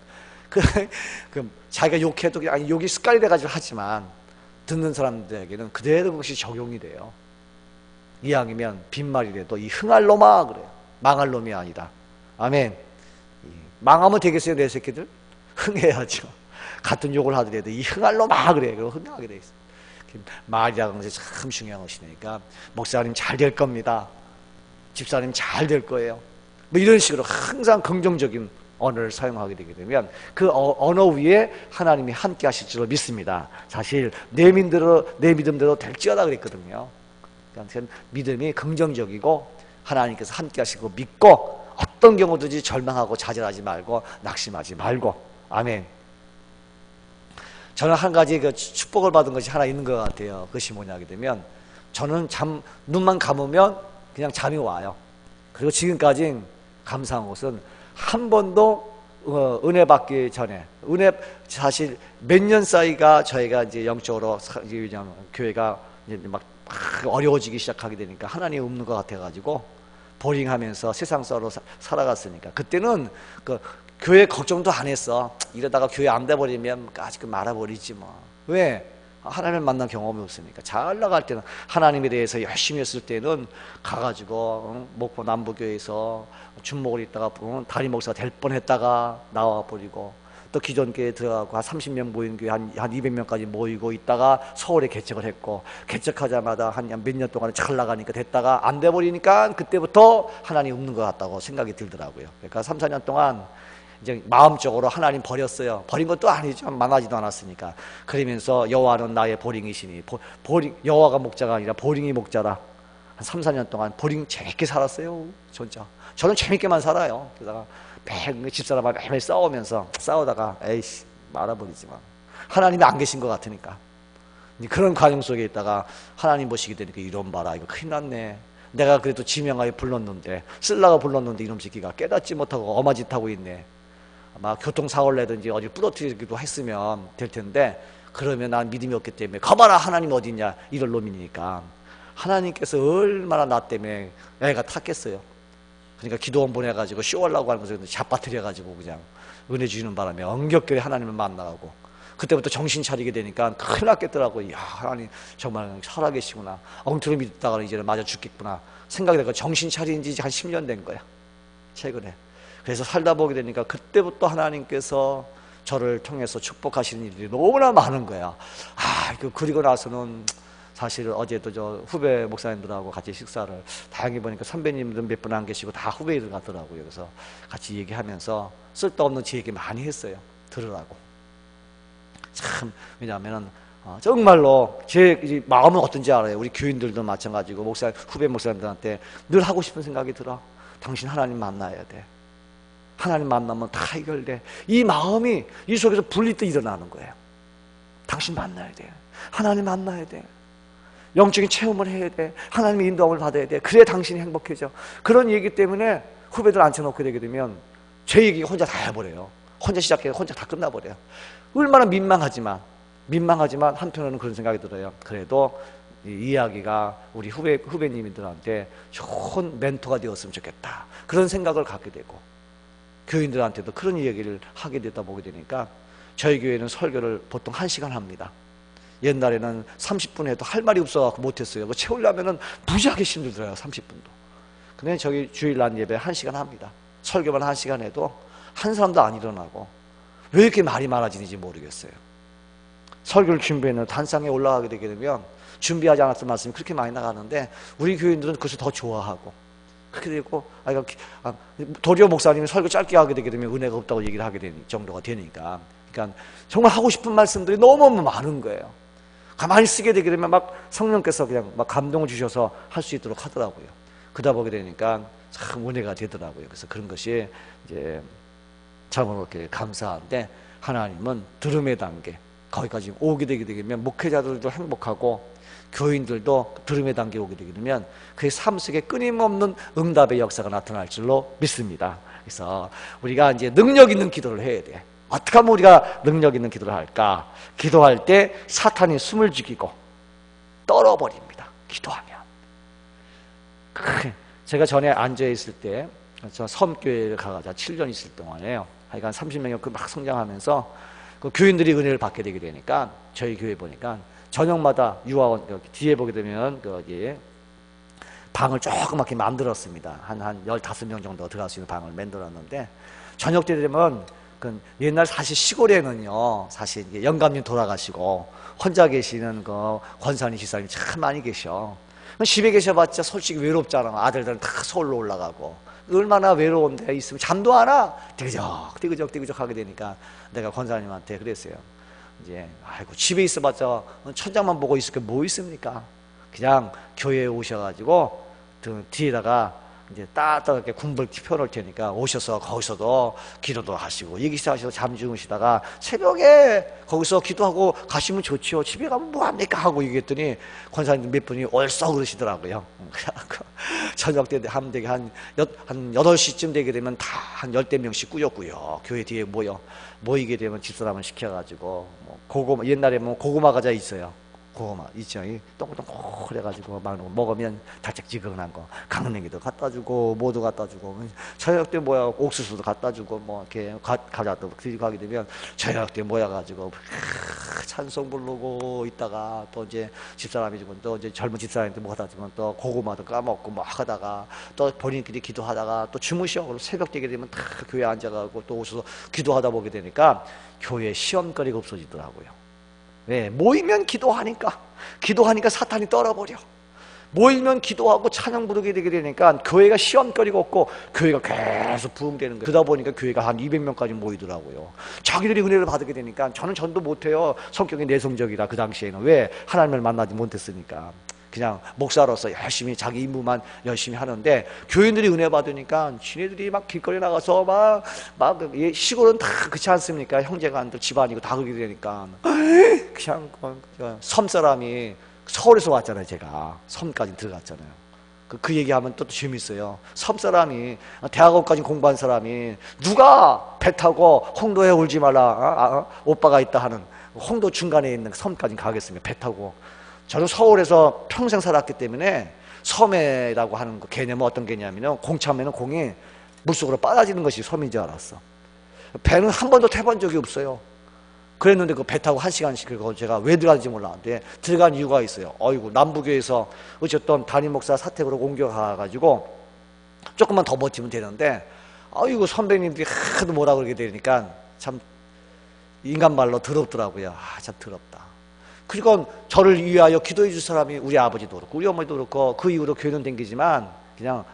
자기가 욕해도 아니 욕이 습관이 돼가지고 하지만 듣는 사람들에게는 그대로 그것이 적용이 돼요. 이왕이면 빈말이라도 이 흥할 놈아 그래요. 망할 놈이 아니다. 아멘. 망하면 되겠어요 내 새끼들? 흥해야죠. 같은 욕을 하더라도 이 흥할 놈아 그래. 그럼 흥하게 돼 있어요. 말이라는 것이 참 중요한 것이니까 목사님 잘 될 겁니다. 집사님 잘 될 거예요. 뭐 이런 식으로 항상 긍정적인 언어를 사용하게 되게 되면 그 언어 위에 하나님이 함께 하실 줄로 믿습니다. 사실 내 믿음대로 될지어다 그랬거든요. 그러니까 믿음이 긍정적이고 하나님께서 함께 하시고 믿고 어떤 경우든지 절망하고 좌절하지 말고 낙심하지 말고. 아멘. 저는 한 가지 그 축복을 받은 것이 하나 있는 것 같아요. 그것이 뭐냐 하게 되면 저는 눈만 감으면 그냥 잠이 와요. 그리고 지금까지 감사한 것은 한 번도 은혜 받기 전에 사실 몇 년 사이가 저희가 이제 영적으로 교회가 이제 막 어려워지기 시작하게 되니까 하나님 없는 것 같아가지고 보링하면서 세상사로 살아갔으니까 그때는 그 교회 걱정도 안 했어. 이러다가 교회 안 돼버리면 아직 말아버리지 뭐. 왜? 하나님을 만난 경험이 없으니까. 잘 나갈 때는 하나님에 대해서 열심히 했을 때는 가가지고 목포 남부교회에서 준목을 있다가 담임 목사가 될 뻔했다가 나와버리고 또 기존교회에 들어가고 한 30명 모인 교회 한 200명까지 모이고 있다가 서울에 개척을 했고 개척하자마자 한 몇 년 동안 잘 나가니까 됐다가 안 돼버리니까 그때부터 하나님 없는 것 같다고 생각이 들더라고요. 그러니까 3, 4년 동안 이제 마음적으로 하나님 버렸어요. 버린 것도 아니죠. 망하지도 않았으니까. 그러면서 여호와는 나의 보링이시니 여호와가 목자가 아니라 보링이 목자라. 한 3, 4년 동안 보링 재밌게 살았어요. 진짜. 저는 재밌게만 살아요. 그러다가 집사람과 매일 싸우다가 에이씨 말아버리지 마. 하나님이 안 계신 것 같으니까. 그런 과정 속에 있다가 하나님 보시게 되니까 이런 봐라 이거 큰일 났네. 내가 그래도 지명하에 불렀는데 쓸라가 불렀는데 이놈 새끼가 깨닫지 못하고 어마짓하고 있네. 막 교통사고를 내든지 어디 부러뜨리기도 했으면 될 텐데 그러면 난 믿음이 없기 때문에 거봐라 하나님 어디 있냐 이럴 놈이니까 하나님께서 얼마나 나 때문에 애가 탔겠어요. 그러니까 기도원 보내가지고 쇼하려고 하는 것을 잡아뜨려가지고 그냥 은혜 주시는 바람에 엉겹결에 하나님을 만나고 그때부터 정신 차리게 되니까 큰일 났겠더라고요. 야 하나님 정말 살아계시구나. 엉터리 믿다가 이제는 맞아 죽겠구나 생각이 되고 정신 차린 지 한 10년 된 거야 최근에. 그래서 살다 보게 되니까 그때부터 하나님께서 저를 통해서 축복하시는 일이 너무나 많은 거야. 그리고 나서는 사실 어제도 저 후배 목사님들하고 같이 식사를 다행히 보니까 선배님들 몇 분 안 계시고 다 후배들 같더라고요. 그래서 같이 얘기하면서 쓸데없는 제 얘기 많이 했어요. 들으라고. 참 왜냐하면은 정말로 제 마음은 어떤지 알아요. 우리 교인들도 마찬가지고 후배 목사님들한테 늘 하고 싶은 생각이 들어. 당신 하나님 만나야 돼. 하나님 만나면 다 해결돼. 이 마음이 이 속에서 분리도 일어나는 거예요. 당신 만나야 돼. 하나님 만나야 돼. 영적인 체험을 해야 돼. 하나님의 인도함을 받아야 돼. 그래야 당신이 행복해져. 그런 얘기 때문에 후배들 앉혀놓게 되게 되면 제 얘기 혼자 다 해버려요. 혼자 시작해서 혼자 다 끝나버려요. 얼마나 민망하지만 한편으로는 그런 생각이 들어요. 그래도 이 이야기가 우리 후배님들한테 좋은 멘토가 되었으면 좋겠다. 그런 생각을 갖게 되고 교인들한테도 그런 이야기를 하게 되다 보게 되니까 저희 교회는 설교를 보통 1시간 합니다. 옛날에는 30분 해도 할 말이 없어갖고 못했어요. 그거 채우려면은 무지하게 힘들더라고요. 30분도. 근데 저기 주일 날 예배 1시간 합니다. 설교만 1시간 해도 한 사람도 안 일어나고 왜 이렇게 말이 많아지는지 모르겠어요. 설교를 준비했는데 단상에 올라가게 되게 되면 준비하지 않았던 말씀이 그렇게 많이 나가는데 우리 교인들은 그것을 더 좋아하고 그렇게 되고 도리어 목사님이 설교 짧게 하게 되게 되면 은혜가 없다고 얘기를 하게 되는 정도가 되니까 그러니까 정말 하고 싶은 말씀들이 너무 많은 거예요. 가만히 쓰게 되게 되면 막 성령께서 그냥 막 감동을 주셔서 할 수 있도록 하더라고요. 그러다 보게 되니까 참 은혜가 되더라고요. 그래서 그런 것이 이제 참으로 이렇게 감사한데 하나님은 들음의 단계 거기까지 오게 되게 되면 목회자들도 행복하고 교인들도 들음의 단계에 오게 되게 되면 그의 삶 속에 끊임없는 응답의 역사가 나타날 줄로 믿습니다. 그래서 우리가 이제 능력 있는 기도를 해야 돼. 어떻게 하면 우리가 능력 있는 기도를 할까? 기도할 때 사탄이 숨을 죽이고 떨어버립니다. 기도하면. 제가 전에 앉아있을 때 저 섬교회를 가가지고 7년 있을 동안에요. 하여간 30명이 막 성장하면서 그 교인들이 은혜를 받게 되게 되니까 저희 교회 보니까 저녁마다 유아원 뒤에 보게 되면 거기 방을 조그맣게 만들었습니다. 한 15명 정도 들어갈 수 있는 방을 만들었는데 저녁 때 되면 그 옛날 사실 시골에는요 사실 이게 영감님 돌아가시고 혼자 계시는 그 권사님 집사님 참 많이 계셔. 집에 계셔봤자 솔직히 외롭잖아. 아들들은 다 서울로 올라가고 얼마나 외로운 데 있으면 잠도 안 와. 띠그적 하게 되니까 내가 권사님한테 그랬어요. 이제 아이고 집에 있어봤자 천장만 보고 있을 게 뭐 있습니까? 그냥 교회에 오셔가지고 뒤에다가 이제 따뜻하게 군불 펴놓을 테니까 오셔서 거기서도 기도도 하시고 얘기 시작하시고 잠 주무시다가 새벽에 거기서 기도하고 가시면 좋지요. 집에 가면 뭐합니까? 하고 얘기했더니 권사님 몇 분이 얼썩 그러시더라고요. 저녁 때 하면 되게 한 8시쯤 되게 되면 다 한 10대명씩 꾸역꾸역 교회 뒤에 모이게 되면 집사람을 시켜가지고 고구마 옛날에 고구마 과자 있어요. 고구마 있죠. 동글동글 해가지고 막 먹으면 달짝지근한 거 강냉이도 갖다주고 뭐도 갖다주고 저녁 때 옥수수도 갖다주고 이렇게 과자도 들고 가게 되면 저녁 때 모여가지고 찬송 부르고 있다가 또 이제 집사람이 주고 또 이제 젊은 집사람한테 뭐 갖다주면 또 고구마도 까먹고 막 하다가 또 본인끼리 기도하다가 또 주무셔. 그리고 새벽 되게 되면 다 교회 앉아가고 또 오셔서 기도하다 보게 되니까 교회 시험거리가 없어지더라고요. 네, 모이면 기도하니까 사탄이 떨어버려. 모이면 기도하고 찬양 부르게 되게 되니까 교회가 시험거리가 없고 교회가 계속 부흥되는 거예요. 그러다 보니까 교회가 한 200명까지 모이더라고요. 자기들이 은혜를 받게 되니까 저는 전도 못해요. 성격이 내성적이라 그 당시에는. 왜? 하나님을 만나지 못했으니까. 그냥 목사로서 열심히 자기 임무만 열심히 하는데 교인들이 은혜 받으니까 지네들이 막 길거리 나가서 막 시골은 다 그렇지 않습니까? 형제간들 집안이고 다 그렇게 되니까 그냥 섬 사람이 서울에서 왔잖아요. 제가 섬까지 들어갔잖아요. 그 얘기하면 또 재밌어요. 섬 사람이 대학원까지 공부한 사람이 누가 배 타고 홍도에 울지 말라 오빠가 있다 하는 홍도 중간에 있는 섬까지 가겠습니다. 배 타고. 저는 서울에서 평생 살았기 때문에 섬이라고 하는 개념은 어떤 개념이냐면 공 차면은 공이 물속으로 빠져지는 것이 섬인 줄 알았어. 배는 한 번도 타본 적이 없어요. 그랬는데 그 배 타고 1시간씩 그리고 제가 왜 들어갔는지 몰랐는데 들어간 이유가 있어요. 어이구 남부교에서 어쨌든 담임 목사 사택으로 옮겨가가지고 조금만 더 버티면 되는데 어이구 선배님들이 하도 뭐라 그러게 되니까 참 인간 말로 더럽더라고요. 참 더럽다. 그러니까 저를 위하여 기도해 줄 사람이 우리 아버지도 그렇고 우리 어머니도 그렇고 그 이후로 교회는 댕기지만 그냥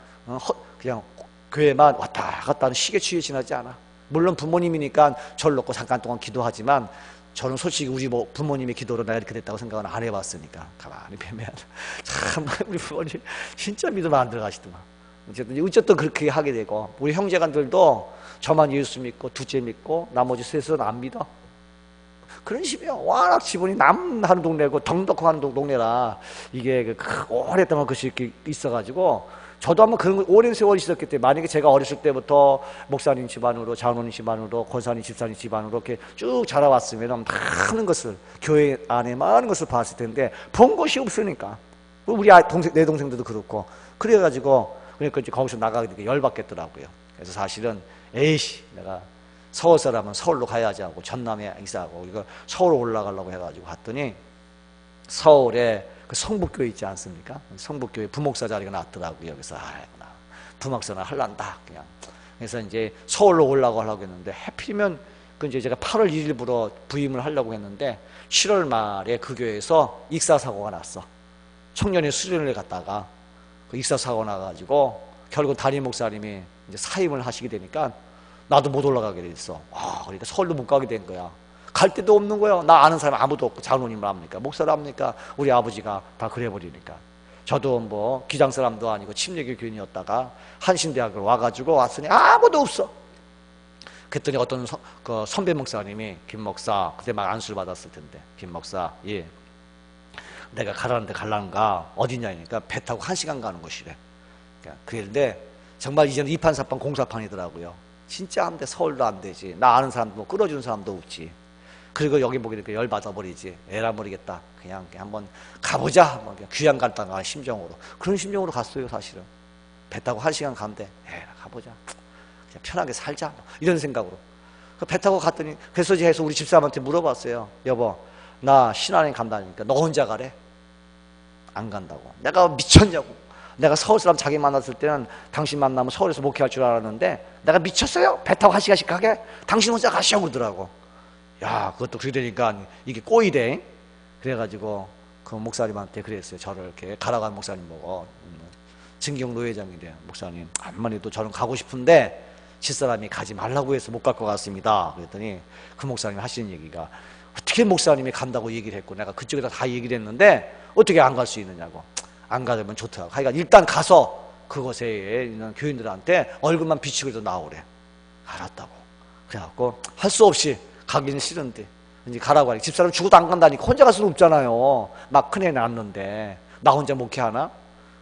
교회만 왔다 갔다 하는 시계 취해 지나지 않아. 물론 부모님이니까 저를 놓고 잠깐 동안 기도하지만 저는 솔직히 우리 부모님의 기도로 내가 이렇게 됐다고 생각은 안 해봤으니까 가만히 보면 참 우리 부모님 진짜 믿음 안 들어가시더만. 어쨌든 그렇게 하게 되고 우리 형제간들도 저만 예수 믿고 둘째 믿고 나머지 셋은 안 믿어. 그런 식이에요. 워낙 지분이 남하는 동네고 덩덕한 동네라 이게 오랫동안 그것이 이렇게 있어가지고 저도 한번 그런 오랜 세월이 있었기 때문에 만약에 제가 어렸을 때부터 목사님 집안으로 장로님 집안으로 권사님 집사님 집안으로 이렇게 쭉 자라왔으면 많은 것을 교회 안에 많은 것을 봤을 텐데 본 것이 없으니까 우리 내 동생들도 그렇고 그래가지고 그러니까 이제 거기서 나가게 되게 열받겠더라고요. 그래서 사실은 에이씨 내가 서울 사람은 서울로 가야지 하고 전남에 이사하고 이거 서울 올라가려고 해가지고 갔더니 서울에 그 성북교회 있지 않습니까? 성북교회 부목사 자리가 났더라고요. 그래서 아이구나, 부목사나 할란다 그냥. 그래서 이제 서울로 하려고 했는데 해필이면 그 이제 제가 8월 1일부터 부임을 하려고 했는데 7월 말에 그 교회에서 익사 사고가 났어. 청년의 수련을 갔다가 그 익사 사고 나가지고 결국 담임 목사님이 이제 사임을 하시게 되니까 나도 못 올라가게 됐어. 그러니까 서울도 못 가게 된 거야. 갈 데도 없는 거야. 나 아는 사람 아무도 없고 장로님을 합니까? 목사를 합니까? 우리 아버지가 다 그래버리니까. 저도 뭐 기장 사람도 아니고 침례교 교인이었다가 한신대학을 와가지고 왔으니 아무도 없어. 그랬더니 어떤 그 선배 목사님이 김 목사 그때 막 안수를 받았을 텐데 김 목사 예 내가 가라는데 갈란가 어디냐니까 배 타고 1시간 가는 곳이래. 그런데 정말 이제는 이판사판 공사판이더라고요. 진짜 안 돼. 서울도 안 되지. 나 아는 사람도 뭐 끌어주는 사람도 없지. 그리고 여기 보게 되니까 열받아버리지. 에라 모르겠다. 그냥 한번 가보자. 한번 그냥 귀양 간다는 심정으로. 그런 심정으로 갔어요 사실은. 배 타고 1시간 간대. 에라 가보자. 그냥 편하게 살자. 이런 생각으로. 배 타고 갔더니 그래서 해서 우리 집사람한테 물어봤어요. 여보 나 신안에 간다니까 너 혼자 가래? 안 간다고. 내가 미쳤냐고. 내가 서울 사람 자기 만났을 때는 당신 만나면 서울에서 목회할 줄 알았는데 내가 미쳤어요? 배 타고 1시간씩 가게? 당신 혼자 가시오 그러더라고. 야 그것도 그러니까 이게 꼬이대. 그래가지고 그 목사님한테 그랬어요. 저를 이렇게 가라간 목사님 보고 증경노회장인데 목사님 암만 해도 저는 가고 싶은데 집사람이 가지 말라고 해서 못 갈 것 같습니다. 그랬더니 그 목사님이 하시는 얘기가 어떻게 목사님이 간다고 얘기를 했고 내가 그쪽에다 다 얘기를 했는데 어떻게 안 갈 수 있느냐고. 안 가면 좋더라고. 하여간 일단 가서 그곳에 있는 교인들한테 얼굴만 비치고도 나오래. 알았다고. 그래갖고 할 수 없이 가기는 싫은데 이제 가라고 하니까 집사람 죽어도 안 간다니까 혼자 갈 수는 없잖아요. 막 큰애 낳았는데 나 혼자 목회하나?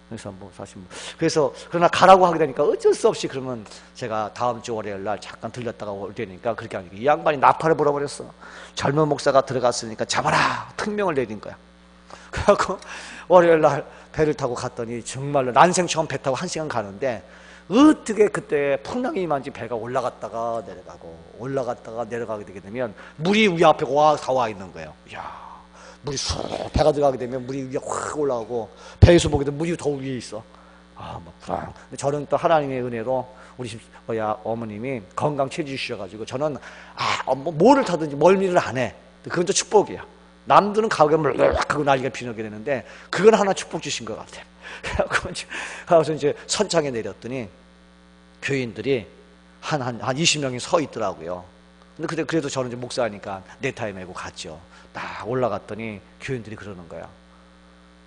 그래서 뭐 사실 뭐 그래서 그러나 가라고 하게 되니까 어쩔 수 없이 그러면 제가 다음 주 월요일 날 잠깐 들렸다가 올 때니까 그렇게 하니까 이 양반이 나팔을 불어버렸어. 젊은 목사가 들어갔으니까 잡아라 특명을 내린 거야. 그래갖고 월요일 날 배를 타고 갔더니 정말로 난생 처음 배 타고 1시간 가는데 어떻게 그때 풍랑이 임한지 배가 올라갔다가 내려가고 올라갔다가 내려가게 되게 되면 물이 위 앞에 다 와 있는 거예요. 이야, 물이 쑥 배가 들어가게 되면 물이 위에 확 올라가고 배에서 보게 되면 물이 더 위에 있어. 막 저는 또 하나님의 은혜로 우리 집 어머님이 건강 체질 주셔가지고 저는 뭐를 타든지 멀미를 안 해. 그건 또 축복이야. 남들은 가격을 하고 난리가 피나게 되는데 그건 하나 축복 주신 것 같아요. 그래서 이제 선창에 내렸더니 교인들이 한 20명이 서 있더라고요. 근데 그래도 저는 이제 목사니까 넥타이 메고 갔죠. 딱 올라갔더니 교인들이 그러는 거야.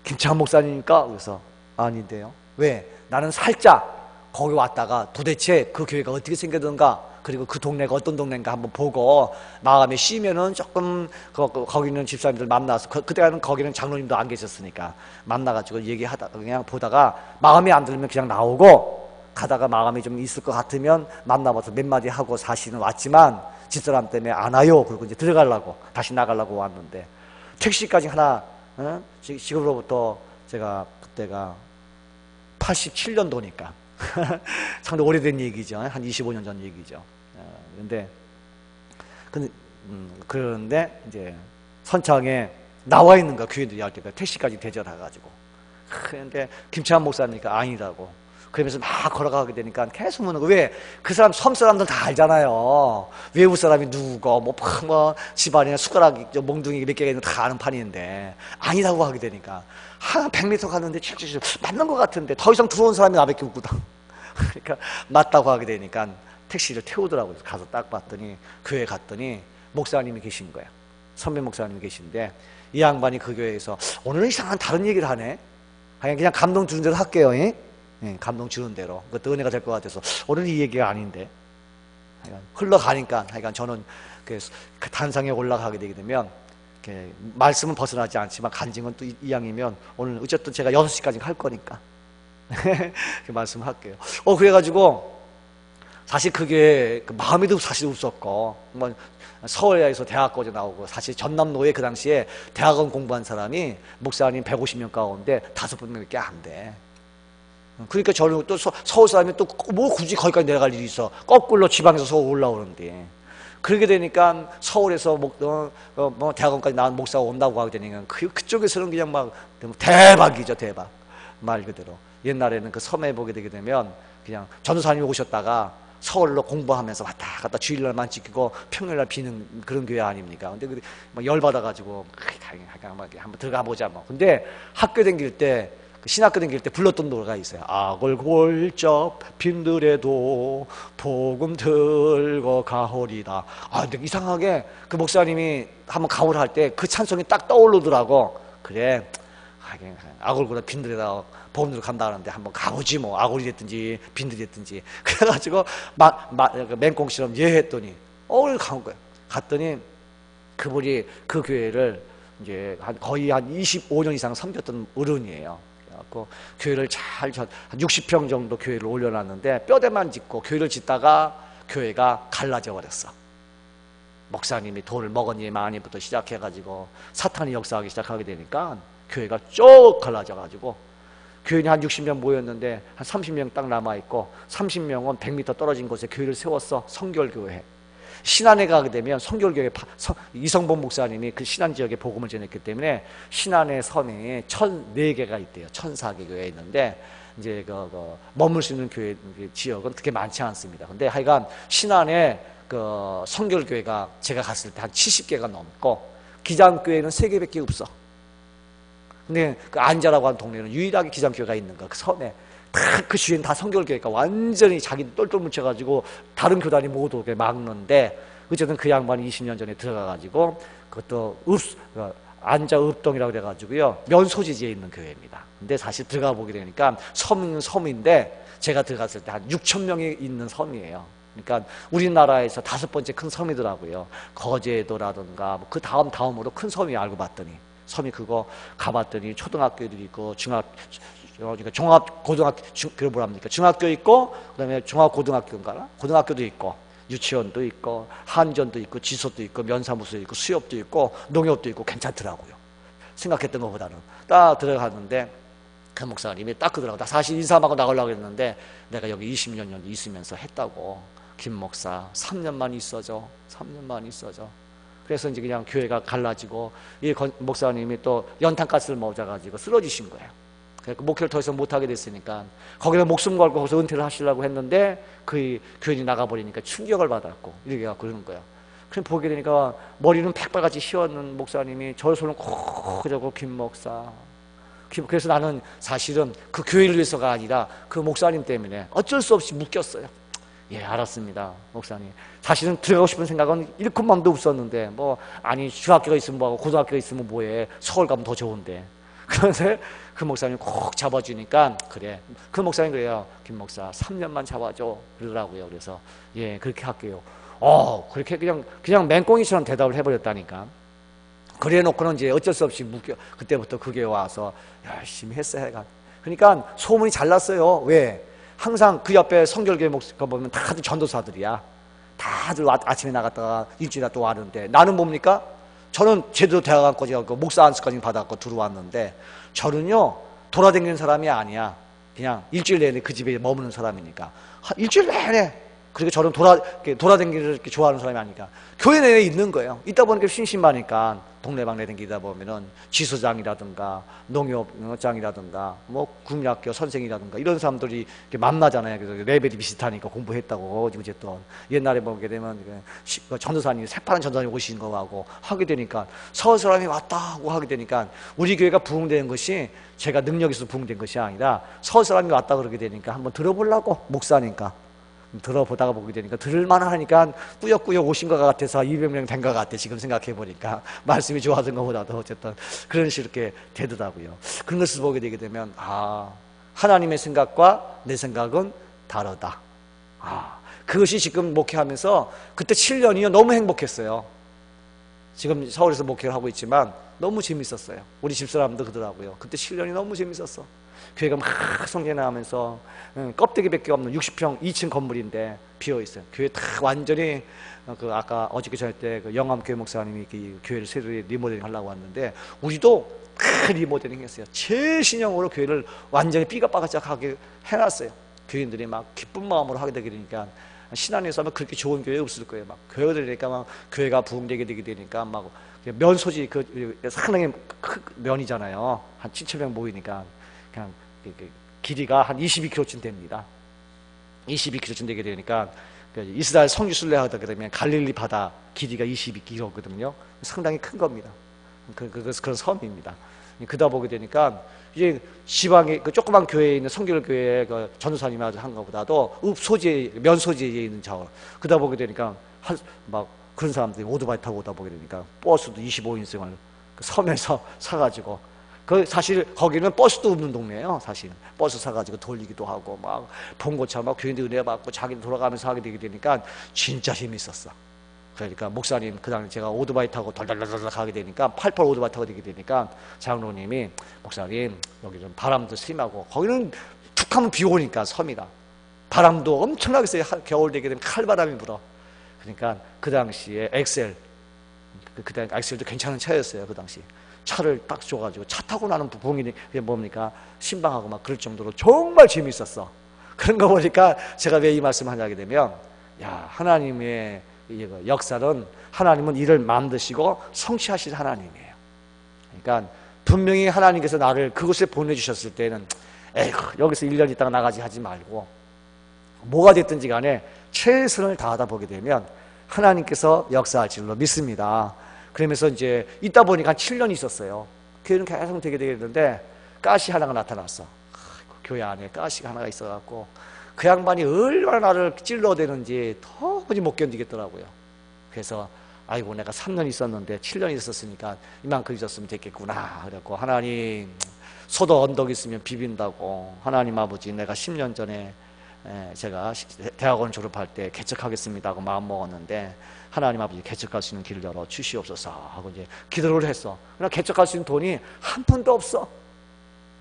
김창환 목사님입니까? 그래서 아닌데요. 왜? 나는 살짝 거기 왔다가 도대체 그 교회가 어떻게 생겼는가 그리고 그 동네가 어떤 동네인가 한번 보고 마음에 씌면은 조금 거기 있는 집사님들 만나서 그때는 거기는 장로님도 안 계셨으니까 만나가지고 얘기하다가 그냥 보다가 마음에 안 들면 그냥 나오고 가다가 마음이 좀 있을 것 같으면 만나봐서 몇 마디 하고 사실은 왔지만 집사람 때문에 안 와요. 그리고 이제 들어가려고 다시 나가려고 왔는데 택시까지 하나 지금으로부터 제가 그때가 87년도니까 상당히 오래된 얘기죠. 한 25년 전 얘기죠. 그런데 이제 선창에 나와 있는 거야. 교인들이 할 때가 택시까지 대절해가지고. 그런데 김창환 목사니까 아니라고. 그러면서 막 걸어가게 되니까 계속 묻는 거. 왜? 그 사람 섬 사람들 다 알잖아요. 외국 사람이 누구고 뭐 집안에 숟가락 몽둥이 몇 개가 있는 다 아는 판인데 아니라고 하게 되니까 한 100m 갔는데 맞는 것 같은데 더 이상 들어온 사람이 나밖에 없거든. 그러니까 맞다고 하게 되니까 택시를 태우더라고요. 가서 딱 봤더니 교회 갔더니 목사님이 계신 거야. 선배 목사님이 계신데 이 양반이 그 교회에서 오늘은 이상한 다른 얘기를 하네. 그냥 감동 주는 대로 할게요. 감동 주는 대로. 그것도 은혜가 될 것 같아서 오늘은 이 얘기가 아닌데 흘러가니까 하여간 저는 그 단상에 올라가게 되게 되면 말씀은 벗어나지 않지만 간증은 또 이왕이면 오늘 어쨌든 제가 6시까지 할 거니까 그 말씀할게요. 그래가지고 사실 그게 마음에도 사실 없었고 뭐 서울에서 대학까지 나오고 사실 전남로에 그 당시에 대학원 공부한 사람이 목사님 150명 가운데 5분밖에 안 돼. 그러니까 저는 또 서울 사람이 또 뭐 굳이 거기까지 내려갈 일이 있어. 거꾸로 지방에서 서울 올라오는데 그렇게 되니까 서울에서 뭐 대학원까지 나온 목사가 온다고 하게 되니까 그쪽에서는 그냥 막 대박이죠, 대박. 말 그대로. 옛날에는 그 섬에 보게 되게 되면 그냥 전도사님이 오셨다가 서울로 공부하면서 왔다 갔다 주일날만 지키고 평일날 비는 그런 교회 아닙니까? 근데 막 열받아가지고 한번 들어가 보자 뭐. 근데 학교 다닐 때 신학교 다닐 때 불렀던 노래가 있어요. 악을 골적 빈들에도 복음 들고 가오리다. 근데 이상하게 그 목사님이 한번 가오를 할 때 그 찬송이 딱 떠오르더라고. 그래, 악을 골적 빈들에다 복음 들고 간다 하는데 한번 가보지 뭐. 악을이 됐든지 빈들이 됐든지. 그래가지고 맹꽁처럼 예했더니 간 거야. 갔더니 그분이 그 교회를 이제 거의 한 25년 이상 섬겼던 어른이에요. 그래갖고 교회를 한 60평 정도 교회를 올려놨는데 뼈대만 짓고 교회를 짓다가 교회가 갈라져 버렸어. 목사님이 돈을 먹었니 많이부터 시작해가지고 사탄이 역사하기 시작하게 되니까 교회가 쭉 갈라져가지고 교인이 한 60명 모였는데 한 30명 딱 남아있고 30명은 100m 떨어진 곳에 교회를 세웠어. 성결교회. 신안에 가게 되면 성결교회 이성범 목사님이 그 신안 지역에 복음을 전했기 때문에 신안의 섬에 1004개가 있대요. 1004개 교회에 있는데 이제 머물 수 있는 교회 지역은 그렇게 많지 않습니다. 근데 하여간 신안에 그 성결교회가 제가 갔을 때 한 70개가 넘고 기장교회는 3개밖에 없어. 근데 그 안자라고 하는 동네는 유일하게 기장교회가 있는 거야. 그 섬에 그 주위는 다 성결교회가 완전히 자기 똘똘 뭉쳐가지고 다른 교단이 모두 막는데 어쨌든 그 양반이 20년 전에 들어가가지고 그것도 안자 읍동이라고 그래가지고요 면소지지에 있는 교회입니다. 근데 사실 들어가 보게 되니까 섬인데 제가 들어갔을 때 한 6천 명이 있는 섬이에요. 그러니까 우리나라에서 5번째 큰 섬이더라고요. 거제도라든가 그 다음으로 큰 섬이 알고 봤더니 섬이 그거 가봤더니 초등학교도 있고 종합고등학교 중학교 있고 그다음에 종합고등학교인가 고등학교도 있고 유치원도 있고 한전도 있고 지소도 있고 면사무소 있고 수협도 있고 농협도 있고 괜찮더라고요. 생각했던 것보다는. 딱 들어갔는데 그 목사님이 딱 그러더라고. 나 사실 인사하고 나가려고 했는데 내가 여기 20년 있으면서 했다고. 김 목사 3년만 있어줘. 3년만 있어줘. 그래서 이제 그냥 교회가 갈라지고 이 목사님이 또 연탄가스를 맞아가지고 쓰러지신 거예요. 그래서 목회를 더 이상 못하게 됐으니까 거기서 목숨 걸고 거기서 은퇴를 하시려고 했는데 그 교인이 나가버리니까 충격을 받았고 이렇게 그러는 거야. 그럼 보게 되니까 머리는 백발같이 휘었는 목사님이 저 손을 콕 잡고 김 목사. 그래서 나는 사실은 그 교회를 위해서가 아니라 그 목사님 때문에 어쩔 수 없이 묶였어요. 예, 알았습니다, 목사님. 사실은 들어가고 싶은 생각은 일큼만도 없었는데 아니 중학교가 있으면 뭐하고 고등학교가 있으면 뭐해. 서울 가면 더 좋은데. 그런데 그 목사님 콕 잡아주니까 그래. 그 목사님 그래요. 김 목사 3년만 잡아줘 그러더라고요. 그래서 예, 그렇게 할게요. 그렇게 그냥 맹꽁이처럼 대답을 해버렸다니까. 그래 놓고는 이제 어쩔 수 없이 그때부터 그게 와서 열심히 했어요. 그러니까 소문이 잘 났어요. 왜? 항상 그 옆에 성결교회 목사 보면 다들 전도사들이야. 다들 아침에 나갔다가 일주일에 또 와는데 나는 뭡니까? 저는 제대로 대학원까지 가고 목사 안수까지 받아갖고 들어왔는데 저는요 돌아다니는 사람이 아니야. 그냥 일주일 내내 그 집에 머무는 사람이니까 일주일 내내. 그리고 저는 돌아다니기를 이렇게 좋아하는 사람이 아니니까 교회 내에 있는 거예요. 있다 보니까 심심하니까 동네방 내다니다 보면은 지소장이라든가 농협장이라든가 국민학교 선생이라든가 이런 사람들이 이렇게 만나잖아요. 그래서 레벨이 비슷하니까 공부했다고 어쨌든 옛날에 보게 되면 전도사님 새파란 전도사님 오시는 거하고 하게 되니까 서울 사람이 왔다고 하게 되니까 우리 교회가 부흥되는 것이 제가 능력이 있어서 부흥된 것이 아니라 서울 사람이 왔다 그러게 되니까 한번 들어보려고 목사니까. 들어보다가 보게 되니까 들을만은 하니까 꾸역꾸역 오신 것 같아서 200명 된 것 같아. 지금 생각해보니까 말씀이 좋아진 것보다도 어쨌든 그런 식으로 이렇게 되더라고요. 그런 것을 보게 되게 되면 하나님의 생각과 내 생각은 다르다. 그것이 지금 목회하면서 그때 7년이요 너무 행복했어요. 지금 서울에서 목회를 하고 있지만 너무 재밌었어요. 우리 집사람도 그러더라고요. 그때 7년이 너무 재밌었어. 교회가 막 성장하면서 껍데기밖에 없는 60평 2층 건물인데 비어있어요. 교회 다 완전히 아까 어저께 전에 때 영암교회 목사님이 교회를 새로 리모델링 하려고 왔는데 우리도 다 리모델링 했어요. 최신형으로 교회를 완전히 삐까빠짝하게 해놨어요. 교인들이 막 기쁜 마음으로 하게 되니까 신안에서 하면 그렇게 좋은 교회 없을 거예요. 막 교회가 되니까 막 교회가 부흥되게 되니까 막 면 소지 상당히 큰 면이잖아요. 한 7,000명 모이니까 그냥 길이가 한 22km쯤 됩니다. 22km쯤 되게 되니까 이스라엘 성지 순례하다 그러면 갈릴리 바다 길이가 22km거든요. 상당히 큰 겁니다. 그런 섬입니다. 그러다 보게 되니까 이제 지방에 그 조그만 교회에 있는 성결교회 그 전도사님하고 한 것보다도 면 소지에 있는 자원. 그러다 보게 되니까 막 그런 사람들이 오토바이 타고 오다 보게 되니까 버스도 25인승을 그 섬에서 사가지고 사실 거기는 버스도 없는 동네예요. 사실 버스 사가지고 돌리기도 하고 막 봉고차 막 교인들 은혜 받고 자기도 돌아가면서 하게 되게 되니까 진짜 재밌었어. 그러니까 목사님 그 당시 제가 오토바이 타고 덜덜덜덜 가게 되니까 88 오토바이 타고 되게 되니까 장로님이 목사님 여기 좀 바람도 심하고 거기는 툭하면 비 오니까 섬이라 바람도 엄청나게 세요. 겨울 되게 되면 칼바람이 불어. 그러니까 그 당시에 엑셀 그때 엑셀도 괜찮은 차였어요. 그 당시 차를 딱 줘가지고 차 타고 나는 부흥이 뭡니까 신방하고 막 그럴 정도로 정말 재미있었어. 그런 거 보니까 제가 왜 이 말씀을 하게 되면 야 하나님의 역사는 하나님은 일을 만드시고 성취하실 하나님이에요. 그러니까 분명히 하나님께서 나를 그곳에 보내주셨을 때는 에휴 여기서 1년 있다가 나가지 하지 말고 뭐가 됐든지 간에 최선을 다하다 보게 되면 하나님께서 역사할 줄로 믿습니다. 그러면서 이제 있다 보니까 한 7년 있었어요. 교회는 계속 되게 되겠는데 가시 하나가 나타났어. 교회 안에 가시가 하나가 있어갖고 그 양반이 얼마나 나를 찔러대는지 도무지 못 견디겠더라고요. 그래서 아이고 내가 3년 있었는데 7년 있었으니까 이만큼 있었으면 됐겠구나. 그래갖고 하나님 소도 언덕 있으면 비빈다고 하나님 아버지 내가 10년 전에 제가 대학원 졸업할 때 개척하겠습니다 하고 마음 먹었는데 하나님 아버지 개척할 수 있는 길을 열어 주시옵소서 하고 이제 기도를 했어. 그러나 개척할 수 있는 돈이 한 푼도 없어.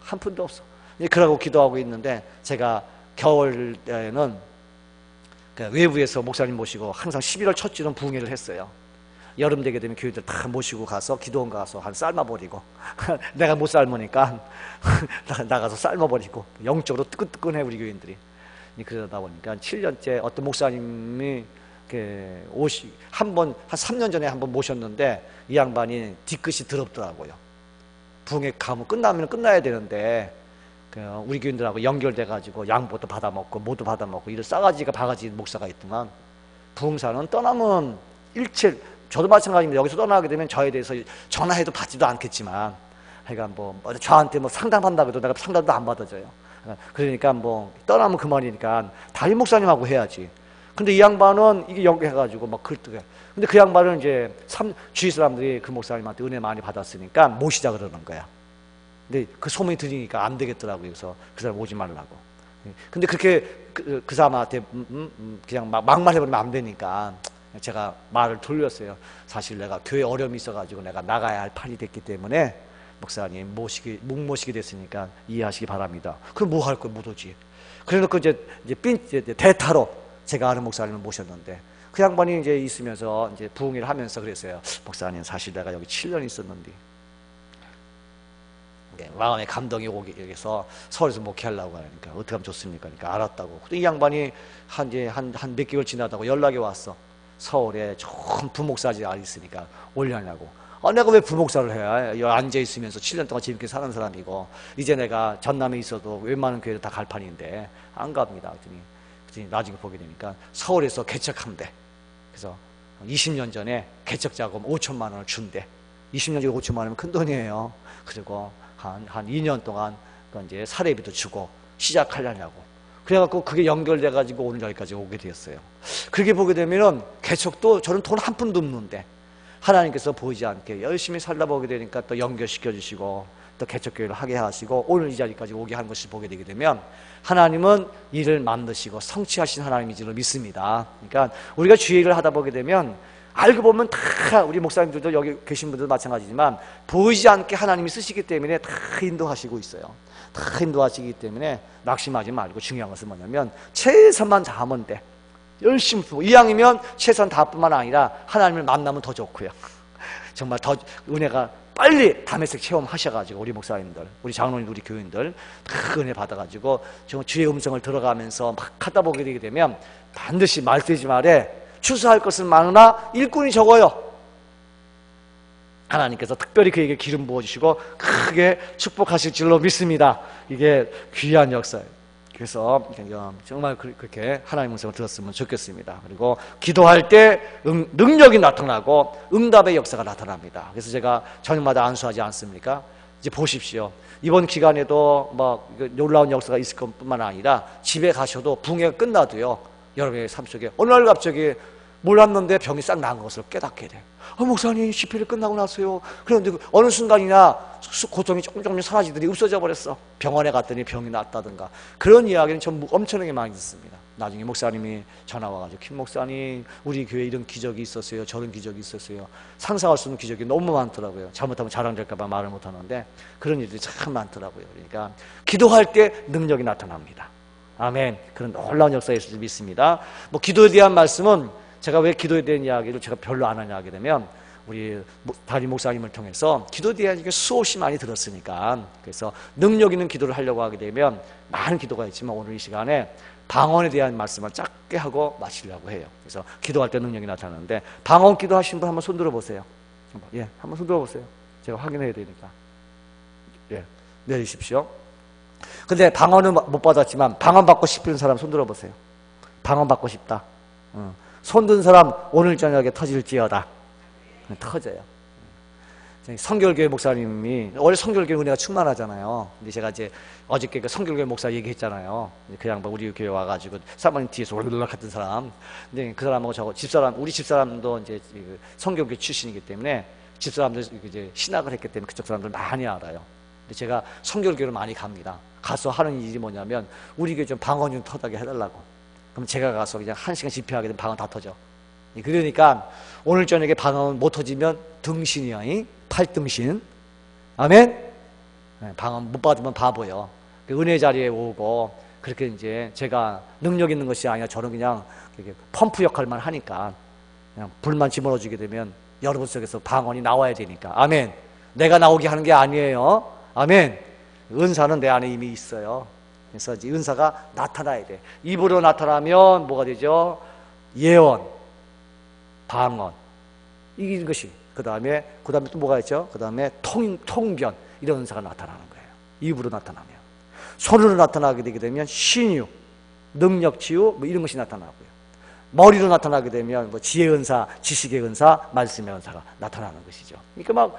한 푼도 없어. 이제 그러고 기도하고 있는데 제가 겨울에는 외부에서 목사님 모시고 항상 11월 첫 주는 부흥회를 했어요. 여름 되게 되면 교회들 다 모시고 가서 기도원 가서 한 삶아버리고 내가 못 삶으니까 나가서 삶아버리고 영적으로 뜨끈뜨끈해 우리 교인들이. 그러다 보니까 7년째 어떤 목사님이 한 3년 전에 한번 모셨는데 이 양반이 뒤끝이 더럽더라고요. 부흥회 가면 끝나면 끝나야 되는데 우리 교인들하고 연결돼가지고 양보도 받아먹고 뭐도 받아먹고 이런 싸가지가 바가지 목사가 있더만 부흥사는 떠나면 일체 저도 마찬가지입니다. 여기서 떠나게 되면 저에 대해서 전화해도 받지도 않겠지만 하여간 뭐 저한테 뭐 상담한다고 해도 내가 상담도 안 받아줘요. 그러니까 뭐 떠나면 그만이니까 담임 목사님하고 해야지. 근데 이 양반은 이게 연결해가지고 막 글뜨게. 근데 그 양반은 이제 주위 사람들이 그 목사님한테 은혜 많이 받았으니까 모시자 그러는 거야. 근데 그 소문이 들리니까 안 되겠더라고요. 그래서 그 사람 오지 말라고. 근데 그렇게 그 사람한테 그냥 막말해버리면 안 되니까 제가 말을 돌렸어요. 사실 내가 교회 어려움이 있어가지고 내가 나가야 할 판이 됐기 때문에 목사님 못 모시게 됐으니까 이해하시기 바랍니다. 그럼 뭐 할 거야? 못 오지. 그래놓고 이제 대타로 제가 아는 목사님을 모셨는데 그 양반이 이제 있으면서 이제 부흥회를 하면서 그랬어요. 목사님 사실 내가 여기 7년 있었는데 마음에 감동이 오게 해서 서울에서 목회하려고 하니까 어떻게 하면 좋습니까? 그러니까 알았다고. 근데 이 양반이 한 몇 개월 지나다고 연락이 왔어. 서울에 좋은 부목사지 있으니까 올려냐고. 내가 왜 부목사를 해? 여기 앉아있으면서 7년 동안 재밌게 사는 사람이고 이제 내가 전남에 있어도 웬만한 교회를 다 갈 판인데 안 갑니다. 그랬더니 나중에 보게 되니까 서울에서 개척한대. 그래서 20년 전에 개척 자금 5천만 원을 준대. 20년 전에 5천만 원이면 큰 돈이에요. 그리고 한 2년 동안 이제 사례비도 주고 시작하려냐고. 그래갖고 그게 연결돼가지고 오늘 여기까지 오게 되었어요. 그렇게 보게 되면은 개척도 저는 돈 한 푼도 없는데 하나님께서 보이지 않게 열심히 살다 보게 되니까 또 연결시켜 주시고 또 개척교회를 하게 하시고 오늘 이 자리까지 오게 한 것을 보게 되게 되면 하나님은 일을 만드시고 성취하신 하나님인 줄로 믿습니다. 그러니까 우리가 주의 일을 하다 보게 되면 알고 보면 다 우리 목사님들도 여기 계신 분들도 마찬가지지만 보이지 않게 하나님이 쓰시기 때문에 다 인도하시고 있어요. 다 인도하시기 때문에 낙심하지 말고 중요한 것은 뭐냐면 최선만 다하면 돼. 열심히 이왕이면 최선 다뿐만 아니라 하나님을 만나면 더 좋고요. 정말 더 은혜가 빨리 담에색 체험하셔가지고 우리 목사님들, 우리 장로님, 우리 교인들 큰 은혜 받아가지고 정말 주의 음성을 들어가면서 막 하다 보게 되게 되면 반드시 말되지 말에 추수할 것은 많으나 일꾼이 적어요. 하나님께서 특별히 그에게 기름 부어주시고 크게 축복하실 줄로 믿습니다. 이게 귀한 역사예요. 그래서 정말 그렇게 하나님의 음성을 들었으면 좋겠습니다. 그리고 기도할 때 능력이 나타나고 응답의 역사가 나타납니다. 그래서 제가 저녁마다 안수하지 않습니까? 이제 보십시오. 이번 기간에도 막 놀라운 역사가 있을 것뿐만 아니라 집에 가셔도 붕해가 끝나도요, 여러분의 삶 속에 어느 날 갑자기 몰랐는데 병이 싹 나은 것을 깨닫게 돼요. 목사님 집회를 끝나고 나서요, 그런데 어느 순간이나 고통이 조금 사라지더니 없어져 버렸어. 병원에 갔더니 병이 낫다든가. 그런 이야기는 전 엄청나게 많이 듣습니다. 나중에 목사님이 전화 와가지고 김 목사님 우리 교회에 이런 기적이 있었어요, 저런 기적이 있었어요. 상상할 수 없는 기적이 너무 많더라고요. 잘못하면 자랑될까 봐 말을 못하는데 그런 일들이 참 많더라고요. 그러니까 기도할 때 능력이 나타납니다. 아멘. 그런 놀라운 역사가 있을 줄 믿습니다. 뭐 기도에 대한 말씀은 제가 왜 기도에 대한 이야기를 제가 별로 안 하냐 하게 되면 우리 담임 목사님을 통해서 기도에 대한 얘기를 수없이 많이 들었으니까, 그래서 능력 있는 기도를 하려고 하게 되면 많은 기도가 있지만 오늘 이 시간에 방언에 대한 말씀을 짧게 하고 마치려고 해요. 그래서 기도할 때 능력이 나타나는데, 방언 기도 하신 분 한번 손 들어보세요. 예, 한번 손 들어보세요. 제가 확인해야 되니까. 예, 내리십시오. 근데 방언은 못 받았지만 방언 받고 싶은 사람 손 들어보세요. 방언 받고 싶다. 손든 사람 오늘 저녁에 터질지어다. 터져요. 성결교회 목사님이, 원래 성결교회 은혜가 충만하잖아요. 근데 제가 이제 어저께 그 성결교회 목사 얘기했잖아요. 그 양반 우리 교회 와가지고 사모님 뒤에서 올라락 했던 사람. 근데 그 사람하고 저거 우리 집사람도 이제 성결교회 출신이기 때문에 집사람들 이제 신학을 했기 때문에 그쪽 사람들 많이 알아요. 근데 제가 성결교회를 많이 갑니다. 가서 하는 일이 뭐냐면 우리 교회 좀 방언 좀 터하게 해달라고. 그럼 제가 가서 그냥 1시간 집회하게 되면 방언 다 터져. 그러니까 오늘 저녁에 방언 못 터지면 등신이야. 팔등신. 아멘? 방언 못 받으면 바보요. 은혜 자리에 오고, 그렇게 이제 제가 능력 있는 것이 아니라 저는 그냥 펌프 역할만 하니까 그냥 불만 집어넣어주게 되면 여러분 속에서 방언이 나와야 되니까. 아멘. 내가 나오게 하는 게 아니에요. 아멘. 은사는 내 안에 이미 있어요. 그래서 이제 은사가 나타나야 돼. 입으로 나타나면 뭐가 되죠? 예언, 방언, 이긴 것이. 그 다음에 또 뭐가 있죠? 그 다음에 통변, 이런 은사가 나타나는 거예요. 입으로 나타나면. 손으로 나타나게 되게 되면 신유, 능력, 치유, 뭐 이런 것이 나타나고요. 머리로 나타나게 되면 뭐 지혜 은사, 지식의 은사, 말씀의 은사가 나타나는 것이죠. 그러니까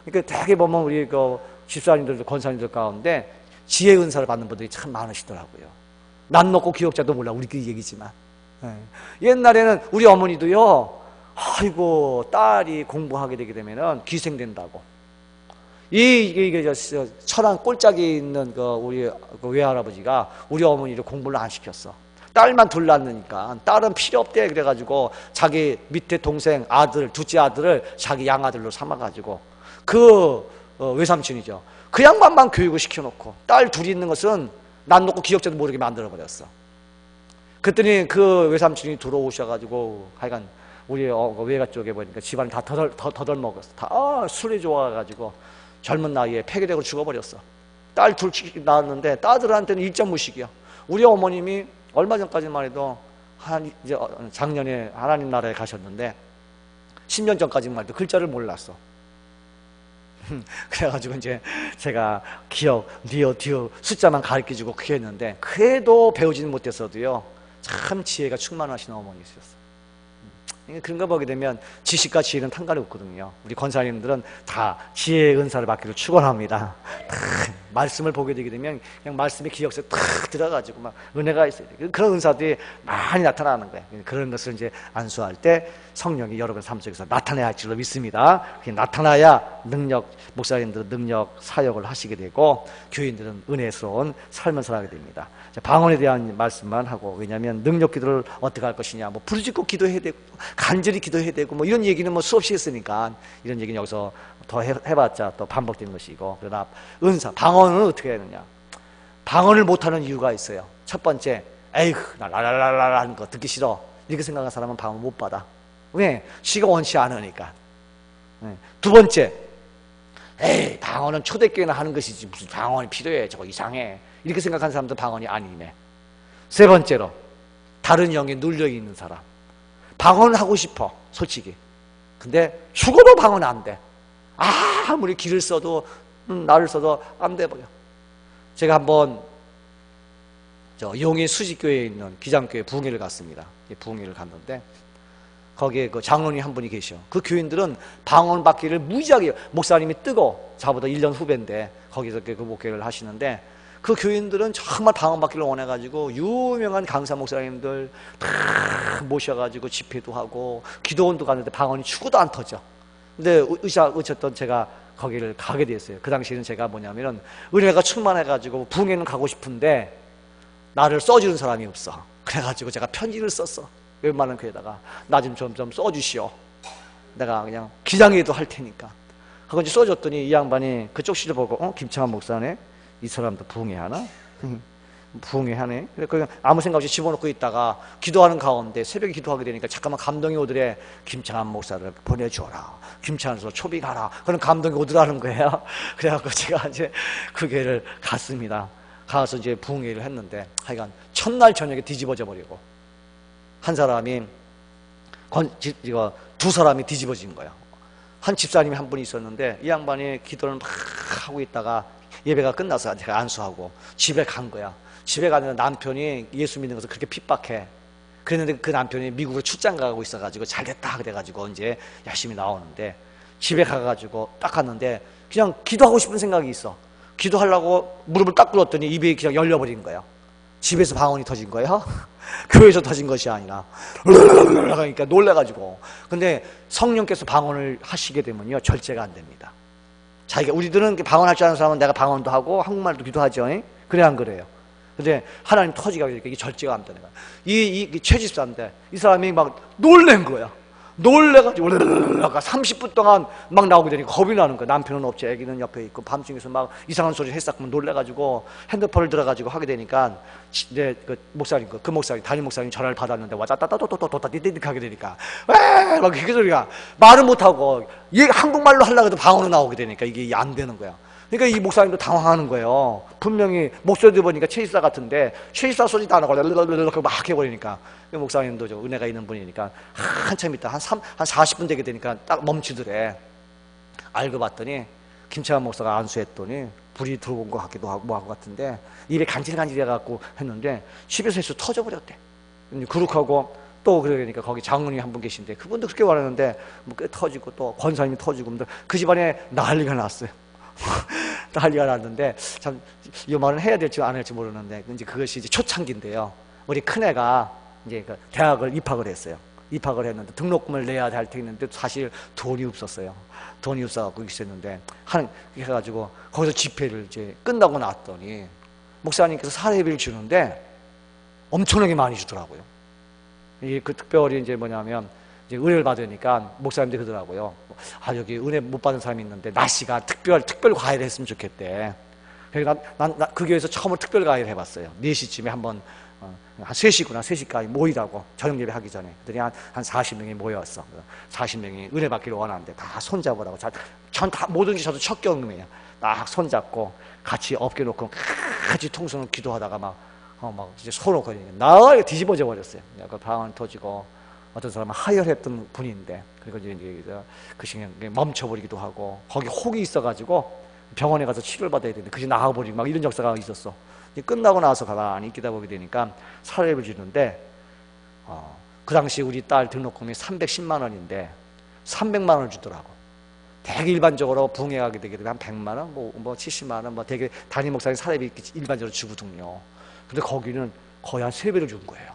그러니까 되게 보면 우리 그 집사님들, 권사님들 가운데 지혜 은사를 받는 분들이 참 많으시더라고요. 난 놓고 기억자도 몰라. 우리끼리 얘기지만. 옛날에는 우리 어머니도요, 아이고, 딸이 공부하게 되게 되면은 기생된다고. 이게 철한 꼴짝이 있는 우리 외할아버지가 우리 어머니를 공부를 안 시켰어. 딸만 둘 낳으니까 딸은 필요 없대. 그래가지고 자기 밑에 동생 아들, 둘째 아들을 자기 양아들로 삼아가지고 외삼촌이죠. 그 양반만 교육을 시켜놓고 딸 둘이 있는 것은 난 놓고 기억자도 모르게 만들어버렸어. 그랬더니 그 외삼촌이 들어오셔가지고 하여간 우리 외가 쪽에 보니까 집안을 다 더덜먹었어. 다 술이 좋아가지고 젊은 나이에 폐결핵으로 죽어버렸어. 딸 둘 낳았는데 딸들한테는 일점무식이야. 우리 어머님이 얼마 전까지만 해도 이제 작년에 하나님 나라에 가셨는데 10년 전까지만 해도 글자를 몰랐어. 그래가지고 이제 제가 기억, 니어, 디어 숫자만 가르쳐주고 그렇게 했는데 그래도 배우지는 못했어도요, 참 지혜가 충만하신 어머니셨어요. 그런 거 보게 되면 지식과 지혜는 상관이 없거든요. 우리 권사님들은 다 지혜의 은사를 받기를 축원합니다. 말씀을 보게 되게 되면 그냥 말씀의 기억에 탁 들어가지고 막 은혜가 있어요. 그런 은사들이 많이 나타나는 거예요. 그런 것을 이제 안수할 때 성령이 여러분 삶 속에서 나타내야 할 줄로 믿습니다. 그게 나타나야 목사님들은 능력 사역을 하시게 되고 교인들은 은혜스러운 삶을 살아가게 됩니다. 방언에 대한 말씀만 하고, 왜냐하면 능력 기도를 어떻게 할 것이냐, 뭐 부르짖고 기도해야 되고 간절히 기도해야 되고 뭐 이런 얘기는 뭐 수없이 했으니까 이런 얘기는 여기서 더 해봤자 또 반복되는 것이고, 그러나 은사, 방언은 어떻게 해야 되느냐. 방언을 못하는 이유가 있어요. 첫 번째, 에이그 나 랄랄랄랄 하는 거 듣기 싫어, 이렇게 생각하는 사람은 방언 못 받아. 왜? 지가 원치 않으니까. 두 번째, 에이, 방언은 초대교회나 하는 것이지 무슨 방언이 필요해, 저거 이상해, 이렇게 생각하는 사람도 방언이 아니네. 세 번째로, 다른 영에 눌려있는 사람. 방언을 하고 싶어, 솔직히. 근데 죽어도 방언 안 돼. 아무리 길을 써도 나를 써도 안 돼 버려. 제가 한번 용인 수지교회에 있는 기장교회 부흥회를 갔습니다. 부흥회를 갔는데 거기에 그 장로님 한 분이 계셔. 그 교인들은 방언 받기를 무지하게, 목사님이 뜨거, 저보다 1년 후배인데 거기서 그 목회를 하시는데, 그 교인들은 정말 방언 받기를 원해가지고 유명한 강사 목사님들 다 모셔가지고 집회도 하고 기도원도 갔는데 방언이 죽어도 안 터져. 근데 의쳤던 제가 거기를 가게 됐어요. 그 당시에는 제가 뭐냐면은 은혜가 충만해가지고 부흥회는 가고 싶은데 나를 써주는 사람이 없어. 그래가지고 제가 편지를 썼어. 웬만한 교회에다가 나 좀 써주시오. 내가 그냥 기장회도 할 테니까. 그거 이제 써줬더니 이 양반이 그쪽 시를 보고 김창환 목사네? 이 사람도 부흥회 하나? 부흥회 하네? 그냥 아무 생각 없이 집어넣고 있다가 기도하는 가운데 새벽에 기도하게 되니까 잠깐만 감동이 오더래. 김창환 목사를 보내줘라. 김창환에서 초비 가라. 그런 감동이 오더라는 거예요. 그래갖고 제가 이제 그 교회를 갔습니다. 가서 이제 부흥회를 했는데 하여간 첫날 저녁에 뒤집어져 버리고 한 사람이 두 사람이 뒤집어진 거야. 한 집사님이 한 분이 있었는데 이 양반이 기도를 막 하고 있다가 예배가 끝나서 제가 안수하고 집에 간 거야. 집에 가면 남편이 예수 믿는 것을 그렇게 핍박해. 그랬는데 그 남편이 미국으로 출장 가고 있어가지고 잘됐다 그래가지고 이제 열심히 나오는데 집에 가가지고 딱 갔는데 그냥 기도하고 싶은 생각이 있어. 기도하려고 무릎을 딱 꿇었더니 입이 그냥 열려버린 거야. 집에서 방언이 터진 거야. 교회에서 터진 것이 아니라 그러니까 놀래가지고. 근데 성령께서 방언을 하시게 되면요 절제가 안 됩니다. 자기가, 우리들은 방언할 줄 아는 사람은 내가 방언도 하고 한국말도 기도하죠. 그래 안 그래요? 근데 하나님 터지게 하니까 이게 절제가 안 되는 거야. 이 최집사인데 이 사람이 막 놀란 거야. 놀래가지고 30분 동안 막 나오게 되니까 겁이 나는 거야. 남편은 없지, 애기는 옆에 있고 밤중에서 막 이상한 소리 했었으면 놀래가지고 핸드폰을 들어가지고 하게 되니까 이제 그 목사님, 그 목사님, 담임 목사님 전화를 받았는데 와따따따따따따따 띠띠띠 하게 되니까 왜 막 그 소리가 말을 못하고 얘 한국말로 하려고 해도 방언으로 나오게 되니까 이게 안 되는 거야. 그러니까 이 목사님도 당황하는 거예요. 분명히 목소리 들어보니까 최이사 같은데 최이사 소리도 안 하고 막 해버리니까 목사님도 좀 은혜가 있는 분이니까 한참 있다 한 40분 되게 되니까 딱 멈추더래. 알고 봤더니 김창환 목사가 안수했더니 불이 들어온 것 같기도 하고 뭐 한 것 같은데 입에 간질간질해갖고 했는데 집에서 해서 터져버렸대. 그렇고 또 그러니까 거기 장로님 한 분 계신데 그분도 그렇게 말하는데 뭐 꽤 터지고 또 권사님이 터지고 그 집안에 난리가 났어요. 난리가 났는데 참 이 말은 해야 될지 안 할지 모르는데 이제 그것이 이제 초창기인데요. 우리 큰애가 이제 그 대학을 입학을 했어요. 입학을 했는데 등록금을 내야 할 텐데 사실 돈이 없었어요. 돈이 없어갖고 있었는데 해가지고 거기서 집회를 이제 끝나고 났더니 목사님께서 사례비를 주는데 엄청나게 많이 주더라고요. 이게 그 특별히 이제 뭐냐면 이제 은혜를 받으니까 목사님들이 그러더라고요. 아, 여기 은혜 못 받은 사람이 있는데 나씨가 특별 과외를 했으면 좋겠대. 그래서 난 그 교회에서 처음으로 특별 과외를 해봤어요. 4시쯤에 한번 한 3시구나. 3시까지 모이라고 저녁 예배 하기 전에. 그랬더니 한 40명이 모여왔어. 40명이 은혜 받기를 원하는데 다 손잡으라고. 전 다 뭐든지 저도 첫 경험이에요. 딱 손잡고 같이 어깨 놓고 같이 통성을 기도하다가 막 이제 서로 거리니까 나가 뒤집어져 버렸어요. 약간 방언 터지고 어떤 사람은 하혈했던 분인데 그리고 이제 그 시간에 멈춰버리기도 하고 거기 혹이 있어가지고 병원에 가서 치료를 받아야 되는데 그게 나와버리고 막 이런 역사가 있었어. 끝나고 나서 가만히 있다 보게 되니까 사례를 주는데 그 당시 우리 딸 등록금이 310만 원인데 300만 원을 주더라고. 되게 일반적으로 부흥회 가게 되게 되면 한 100만 원, 뭐 70만 원, 뭐 되게 담임 목사님 사례비 일반적으로 주거든요. 근데 거기는 거의 한 3배를 준 거예요.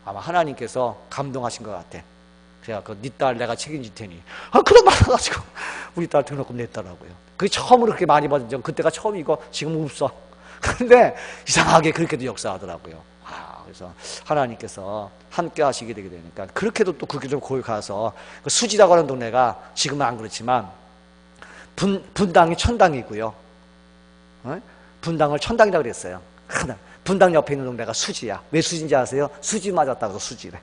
아마 하나님께서 감동하신 것 같아. 그래서 네 딸 내가 책임질 테니. 그런 말 해가지고 우리 딸 등록금 냈더라고요. 그게 처음으로 그렇게 많이 받은 적, 그때가 처음이고 지금 없어. 근데 이상하게 그렇게도 역사하더라고요. 그래서 하나님께서 함께 하시게 되게 되니까 그렇게도 또 그게 좀 거기 가서 수지라고 하는 동네가 지금은 안 그렇지만 분당이 천당이고요. 분당을 천당이라고 그랬어요. 분당 옆에 있는 동네가 수지야. 왜 수지인지 아세요? 수지 맞았다고 수지래.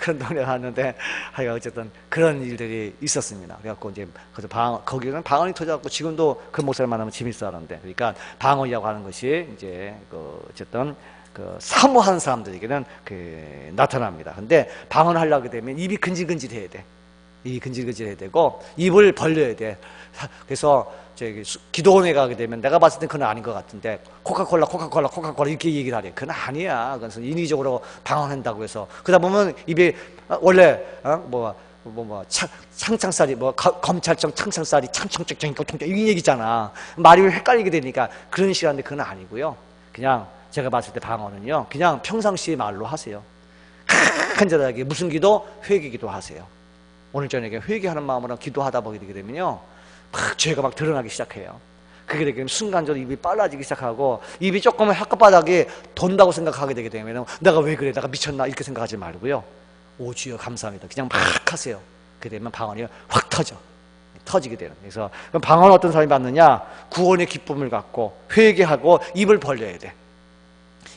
그런 동네 갔는데 하여간 어쨌든 그런 일들이 있었습니다. 그래갖고 이제 그래서 거기는 방언이 터져갖고 지금도 그 목사를 만나면 재밌어 하는데, 그러니까 방언이라고 하는 것이 이제 어쨌든 사모하는 사람들에게는 나타납니다. 근데 방언을 하려고 되면 입이 근질근질해야 돼. 입이 근질근질해야 되고 입을 벌려야 돼. 그래서 저기 기도원에 가게 되면 내가 봤을 땐 그건 아닌 것 같은데 코카콜라 이렇게 얘기를 하래. 그건 아니야. 그래서 인위적으로 방언한다고 해서 그러다 보면 입에 원래 창창살이 검찰청 창창살이 창청청청 이 얘기잖아. 말이 헷갈리게 되니까 그런 식인데 그건 아니고요. 그냥 제가 봤을 때 방언은요, 그냥 평상시 말로 하세요. 간절하게 무슨 기도? 회개 기도 하세요. 오늘 저녁에 회개하는 마음으로 기도하다 보게 되게 되면요, 막 죄가 막 드러나기 시작해요. 그게 되게 되면 순간적으로 입이 빨라지기 시작하고 입이 조금 혓바닥에 돈다고 생각하게 되게 되면 내가 왜 그래? 내가 미쳤나? 이렇게 생각하지 말고요. 오 주여 감사합니다. 그냥 막 하세요. 그렇게 되면 방언이 확 터지게 되는. 그래서 방언 어떤 사람이 받느냐? 구원의 기쁨을 갖고 회개하고 입을 벌려야 돼.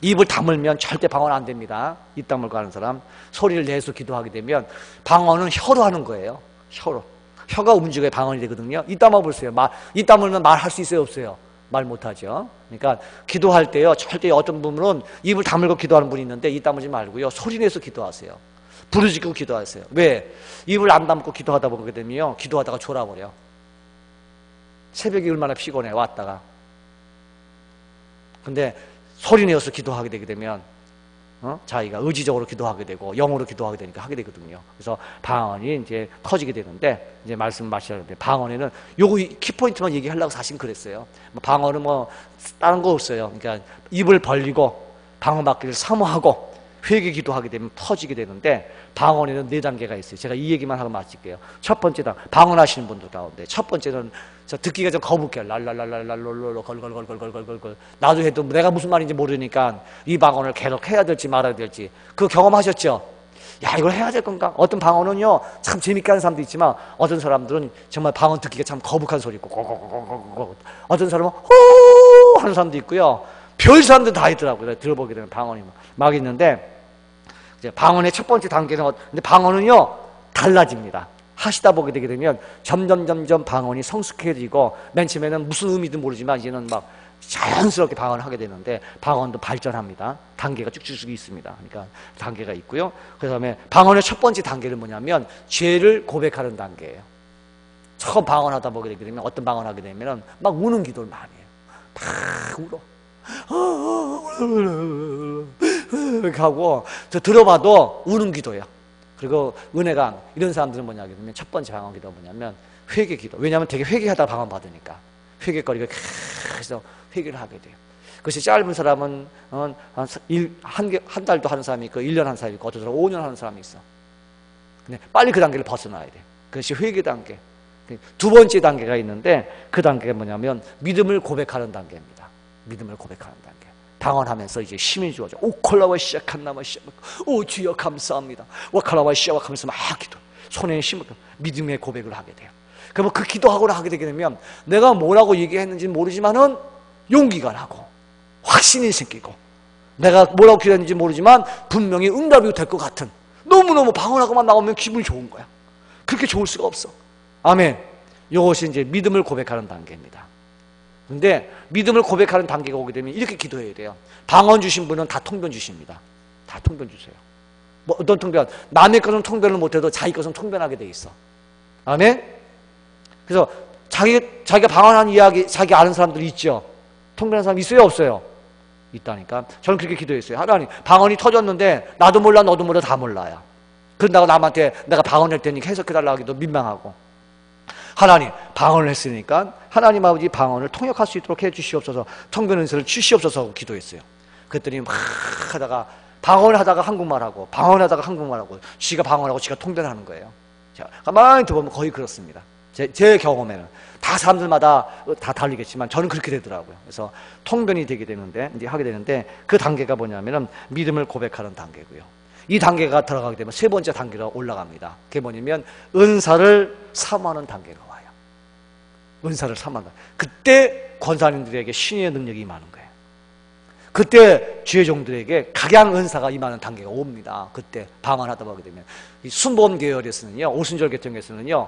입을 다물면 절대 방언 안 됩니다. 입 다물고 하는 사람, 소리를 내서 기도하게 되면 방언은 혀로 하는 거예요. 혀로. 혀가 움직여야 방언이 되거든요. 입 다물어 보세요. 입 다물면 말할 수 있어요, 없어요? 말 못하죠. 그러니까 기도할 때요, 절대 어떤 분은 입을 다물고 기도하는 분이 있는데 입 다물지 말고요, 소리 내서 기도하세요. 부르짖고 기도하세요. 왜? 입을 안 다물고 기도하다 보게 되면요, 기도하다가 졸아버려. 새벽이 얼마나 피곤해, 왔다가. 근데 소리 내어서 기도하게 되게 되면 자기가 의지적으로 기도하게 되고 영으로 기도하게 되니까 하게 되거든요. 그래서 방언이 이제 터지게 되는데, 이제 말씀을 마치려는데, 방언에는 요거 키포인트만 얘기하려고 사실 그랬어요. 방언은 다른 거 없어요. 그러니까 입을 벌리고 방언 받기를 사모하고 회개 기도하게 되면 터지게 되는데, 방언에는 4단계가 있어요. 제가 이 얘기만 하고 마칠게요. 첫 번째 방언하시는 분들 가운데 첫 번째는 저 듣기가 좀 거북해요. 랄랄랄랄랄롤롤 걸걸걸걸걸걸걸. 나도 해도 내가 무슨 말인지 모르니까 이 방언을 계속 해야 될지 말아야 될지. 그거 경험하셨죠? 야, 이걸 해야 될 건가? 어떤 방언은요 참 재밌게 하는 사람도 있지만 어떤 사람들은 정말 방언 듣기가 참 거북한 소리 있고 고고고고고고. 어떤 사람은 호 하는 사람도 있고요. 별 사람들 다 있더라고요. 들어보게 되면 방언이 막 있는데, 이제 방언의 첫 번째 단계는, 근데 방언은요 달라집니다. 하시다 보게 되게 되면 점점 방언이 성숙해지고, 맨 처음에는 무슨 의미든 모르지만 이제는 막 자연스럽게 방언을 하게 되는데, 방언도 발전합니다. 단계가 쭉쭉 있습니다. 그러니까 단계가 있고요. 그 다음에 방언의 첫 번째 단계는 뭐냐면 죄를 고백하는 단계예요. 처음 방언하다 보게 되게 되면 어떤 방언하게 되면 막 우는 기도를 많이 해요. 막 울어. 이렇게 하고, 저 들어봐도 우는 기도예요. 그리고 은혜강 이런 사람들은 뭐냐 하면 첫 번째 방언 기도가 뭐냐면 회개 기도. 왜냐하면 되게 회개하다 방언 받으니까 회개거리가 계속 회개를 하게 돼요. 그것이 짧은 사람은 한 달도 하는 사람이 있고 1년 하는 사람이 있고 어떤 사람은 5년 하는 사람이 있어. 근데 빨리 그 단계를 벗어나야 돼. 그것이 회개 단계. 두 번째 단계가 있는데, 그 단계가 뭐냐면 믿음을 고백하는 단계입니다. 믿음을 고백하는 단계. 방언하면서 이제 힘이 주어져. 오콜라와 시작한나마 시작. 오 주여 감사합니다. 와칼라와 시작하면서 막 기도. 손에 힘을 믿음의 고백을 하게 돼요. 그러면 그 기도하고 하게 되게 되면 내가 뭐라고 얘기했는지 모르지만은 용기가 나고 확신이 생기고, 내가 뭐라고 기도했는지 모르지만 분명히 응답이 될 것 같은, 너무너무 방언하고만 나오면 기분이 좋은 거야. 그렇게 좋을 수가 없어. 아멘. 이것이 이제 믿음을 고백하는 단계입니다. 근데 믿음을 고백하는 단계가 오게 되면 이렇게 기도해야 돼요. 방언 주신 분은 다 통변 주십니다. 다 통변 주세요. 뭐 어떤 통변? 남의 것은 통변을 못해도 자기 것은 통변하게 돼 있어. 아멘? 그래서 자기가 방언한 이야기, 자기 아는 사람들이 있죠? 통변하는 사람 있어요, 없어요? 있다니까. 저는 그렇게 기도했어요. 하나님, 방언이 터졌는데 나도 몰라, 너도 몰라, 다 몰라요. 그런다고 남한테 내가 방언할 테니까 해석해달라고 하기도 민망하고. 하나님, 방언을 했으니까 하나님 아버지 방언을 통역할 수 있도록 해주시옵소서, 통변 은사를 주시옵소서 하고 기도했어요. 그랬더니 막 하다가 방언하다가 한국말하고 방언하다가 한국말하고 지가 방언하고 지가 통변하는 거예요. 자, 가만히 들어보면 거의 그렇습니다. 제 경험에는 다 사람들마다 다 다르겠지만 저는 그렇게 되더라고요. 그래서 통변이 되게 되는데, 이제 하게 되는데, 그 단계가 뭐냐면은 믿음을 고백하는 단계고요. 이 단계가 들어가게 되면 세 번째 단계로 올라갑니다. 그게 뭐냐면 은사를 사모하는 단계가 와요. 은사를 사모한다. 그때 권사님들에게 신의 능력이 임하는 거예요. 그때 주의 종들에게 각양 은사가 임하는 단계가 옵니다. 그때 방언하다 보게 되면. 이 순복음 계열에서는요, 오순절 계통에서는요,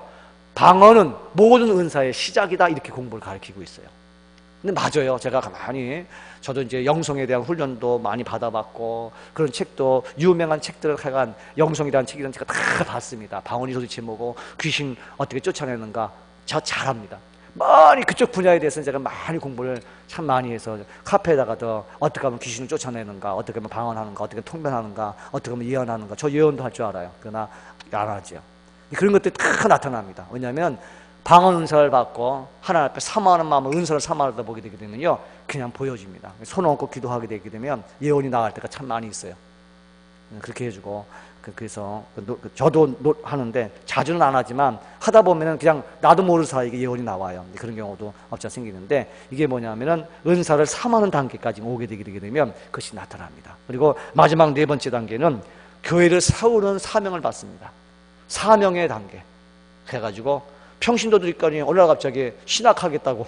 방언은 모든 은사의 시작이다 이렇게 공부를 가르치고 있어요. 근데 맞아요. 제가 가만히 저도 이제 영성에 대한 훈련도 많이 받아봤고 그런 책도 유명한 책들을 하여간 영성이라는 책이라는 책을 다 봤습니다. 방언이 도대체 뭐고 귀신 어떻게 쫓아내는가 저 잘합니다. 많이 그쪽 분야에 대해서는 제가 많이 공부를 참 많이 해서 카페에다가도 어떻게 하면 귀신을 쫓아내는가, 어떻게 하면 방언하는가, 어떻게 통변하는가, 어떻게 하면 예언하는가. 저 예언도 할 줄 알아요. 그러나 안 하죠. 그런 것들이 다 나타납니다. 왜냐하면 방언 은사를 받고 하나님 앞에 사모하는 마음으로 은사를 사모하다 보게 되게 되면요, 그냥 보여집니다. 손 얹고 기도하게 되게 되면 예언이 나갈 때가 참 많이 있어요. 그렇게 해주고, 그래서 저도 하는데 자주는 안 하지만 하다 보면은 그냥 나도 모르는 사이에 예언이 나와요. 그런 경우도 없지 생기는데, 이게 뭐냐면은 은사를 사모하는 단계까지 오게 되게 되면 그것이 나타납니다. 그리고 마지막 네 번째 단계는 교회를 세우는 사명을 받습니다. 사명의 단계 해가지고 평신도들이니까 어느 날 갑자기 신학하겠다고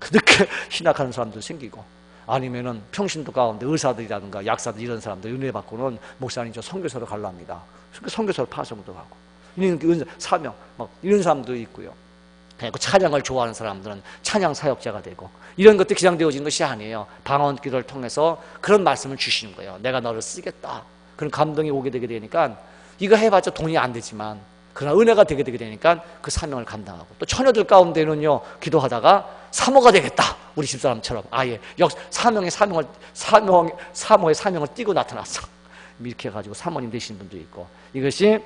그렇게 신학하는 사람도 생기고, 아니면은 평신도 가운데 의사들이라든가 약사들 이런 사람들 은혜 받고는 목사님 저 선교사로 갈라 합니다. 선교사로 파송도 하고, 이런 사명 막 이런 사람도 있고요. 그리고 찬양을 좋아하는 사람들은 찬양 사역자가 되고, 이런 것들이 기장되어진 것이 아니에요. 방언 기도를 통해서 그런 말씀을 주시는 거예요. 내가 너를 쓰겠다. 그런 감동이 오게 되게 되니까, 이거 해봤자 돈이 안 되지만 그러나 은혜가 되게 되니까 그 사명을 감당하고, 또 처녀들 가운데는요, 기도하다가 사모가 되겠다. 우리 집사람처럼 아예 사모의 사명을 띠고 나타났어. 이렇게 해가지고 사모님 되시는 분도 있고, 이것이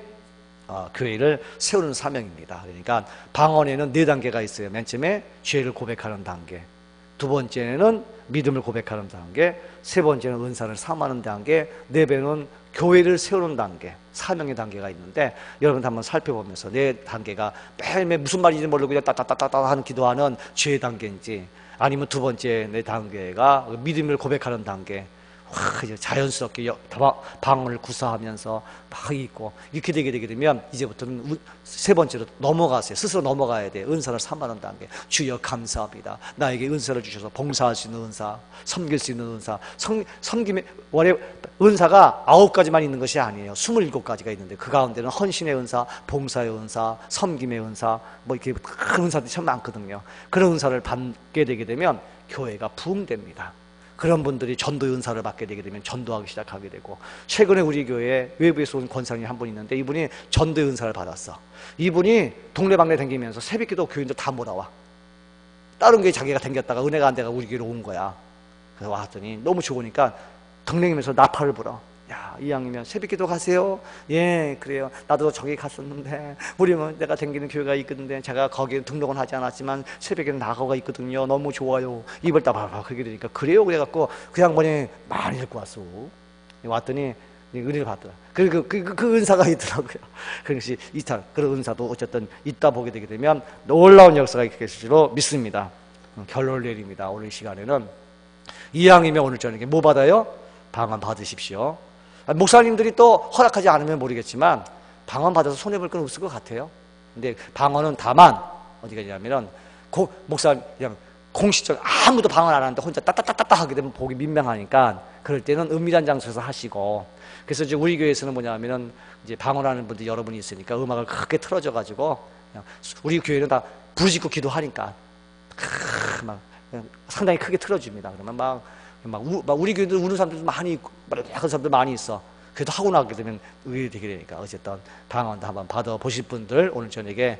교회를 세우는 사명입니다. 그러니까 방언에는 네 단계가 있어요. 맨 처음에 죄를 고백하는 단계, 두 번째는 믿음을 고백하는 단계, 세 번째는 은사를 사모하는 단계, 네 번째는 교회를 세우는 단계, 사명의 단계가 있는데, 여러분 한번 살펴보면서 네 단계가 매일매일 무슨 말인지 모르고 그냥 따따따따 하는 기도하는 죄의 단계인지, 아니면 두 번째 네 단계가 믿음을 고백하는 단계, 이제 자연스럽게 방언을 구사하면서 막 있고, 이렇게 되게 되면 이제부터는 세 번째로 넘어가세요. 스스로 넘어가야 돼. 은사를 사모하는 단계. 주여 감사합니다. 나에게 은사를 주셔서 봉사할 수 있는 은사, 섬길 수 있는 은사. 섬김의 원래 은사가 9가지만 있는 것이 아니에요. 27가지가 있는데, 그 가운데는 헌신의 은사, 봉사의 은사, 섬김의 은사, 뭐 이렇게 큰 은사들이 참 많거든요. 그런 은사를 받게 되게 되면 교회가 부흥됩니다. 그런 분들이 전도의 은사를 받게 되게 되면 전도하기 시작하게 되고, 최근에 우리 교회에 외부에서 온 권사님이 한 분 있는데, 이분이 전도의 은사를 받았어. 이분이 동네방네 다니면서 새벽기도 교인들 다 몰아와. 다른 교회 자기가 다녔다가 은혜가 안 돼가 우리 교회로 온 거야. 그래서 왔더니 너무 좋으니까 덩냉이면서 나팔을 불어. 야, 이왕이면 새벽기도 가세요? 예, 그래요. 나도 저기 갔었는데, 우리는 내가 다니는 교회가 있거든요. 제가 거기에 등록은 하지 않았지만 새벽에는 나가가 있거든요. 너무 좋아요. 입을 따바바 그렇게 되니까, 그래요? 그래갖고 그 양반이 많이 데리고 왔어. 왔더니 은혜를 받더라. 그리고 그 은사가 있더라고요. 그것이 그런 은사도 어쨌든 있다 보게 되게 되면 놀라운 역사가 있겠을 줄로 믿습니다. 결론을 내립니다. 오늘 이 시간에는 이왕이면 오늘 저녁에 뭐 받아요? 방언 받으십시오. 목사님들이 또 허락하지 않으면 모르겠지만 방언 받아서 손해볼 건 없을 것 같아요. 근데 방언은 다만 어디가 있냐면은 목사 그냥 공식적 아무도 방언 안 하는데 혼자 따따따따 하게 되면 보기 민망하니까, 그럴 때는 은밀한 장소에서 하시고. 그래서 이제 우리 교회에서는 뭐냐면은 이제 방언하는 분들 여러분이 있으니까 음악을 크게 틀어줘가지고, 그냥 우리 교회는 다 부르짖고 기도하니까 막 상당히 크게 틀어줍니다. 그러면 막 우리 교회도 우는 사람들도 많이 있고, 약한 사람들 많이 있어. 그래도 하고 나게 되면 의외 되게 되니까, 어쨌든 방언도 한번 받아보실 분들 오늘 저녁에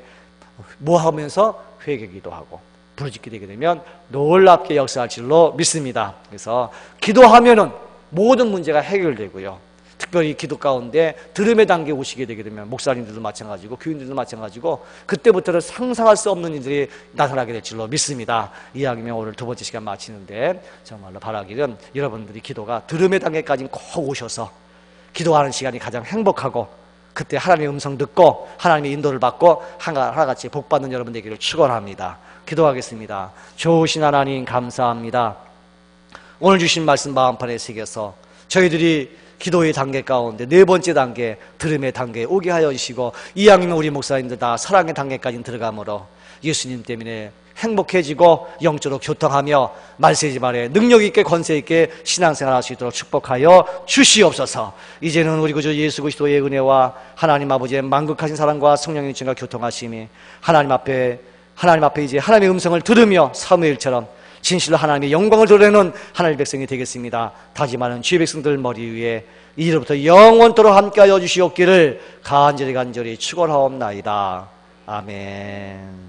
뭐 하면서 회개기도 하고 부르짖게 되게 되면 놀랍게 역사할 줄로 믿습니다. 그래서 기도하면은 모든 문제가 해결되고요. 특별히 기도 가운데 들음의 단계에 오시게 되게 되면 목사님들도 마찬가지고 교인들도 마찬가지고, 그때부터는 상상할 수 없는 일들이 나타나게 될 줄로 믿습니다. 이왕이면 오늘 두 번째 시간 마치는데 정말로 바라기는 여러분들이 기도가 들음의 단계까지 꼭 오셔서 기도하는 시간이 가장 행복하고, 그때 하나님의 음성 듣고 하나님의 인도를 받고 하나같이 복받는 여러분 되기를 축원합니다. 기도하겠습니다. 좋으신 하나님 감사합니다. 오늘 주신 말씀 마음판에 새겨서 저희들이 기도의 단계 가운데 네 번째 단계, 들음의 단계에 오게 하여 주시고, 이왕이면 우리 목사님들 다 사랑의 단계까지 들어가므로 예수님 때문에 행복해지고 영적으로 교통하며 말세지 말에 능력 있게 권세 있게 신앙생활 할 수 있도록 축복하여 주시옵소서. 이제는 우리 구주 예수 그리스도의 은혜와 하나님 아버지의 만극하신 사랑과 성령의 증과 교통하심이 하나님 앞에 이제 하나님의 음성을 들으며 사무엘처럼 진실로 하나님의 영광을 드러내는 하나님의 백성이 되겠습니다. 다짐하는 주의 백성들 머리 위에 이제부터 영원토록 함께하여 주시옵기를 간절히 축원하옵나이다. 아멘.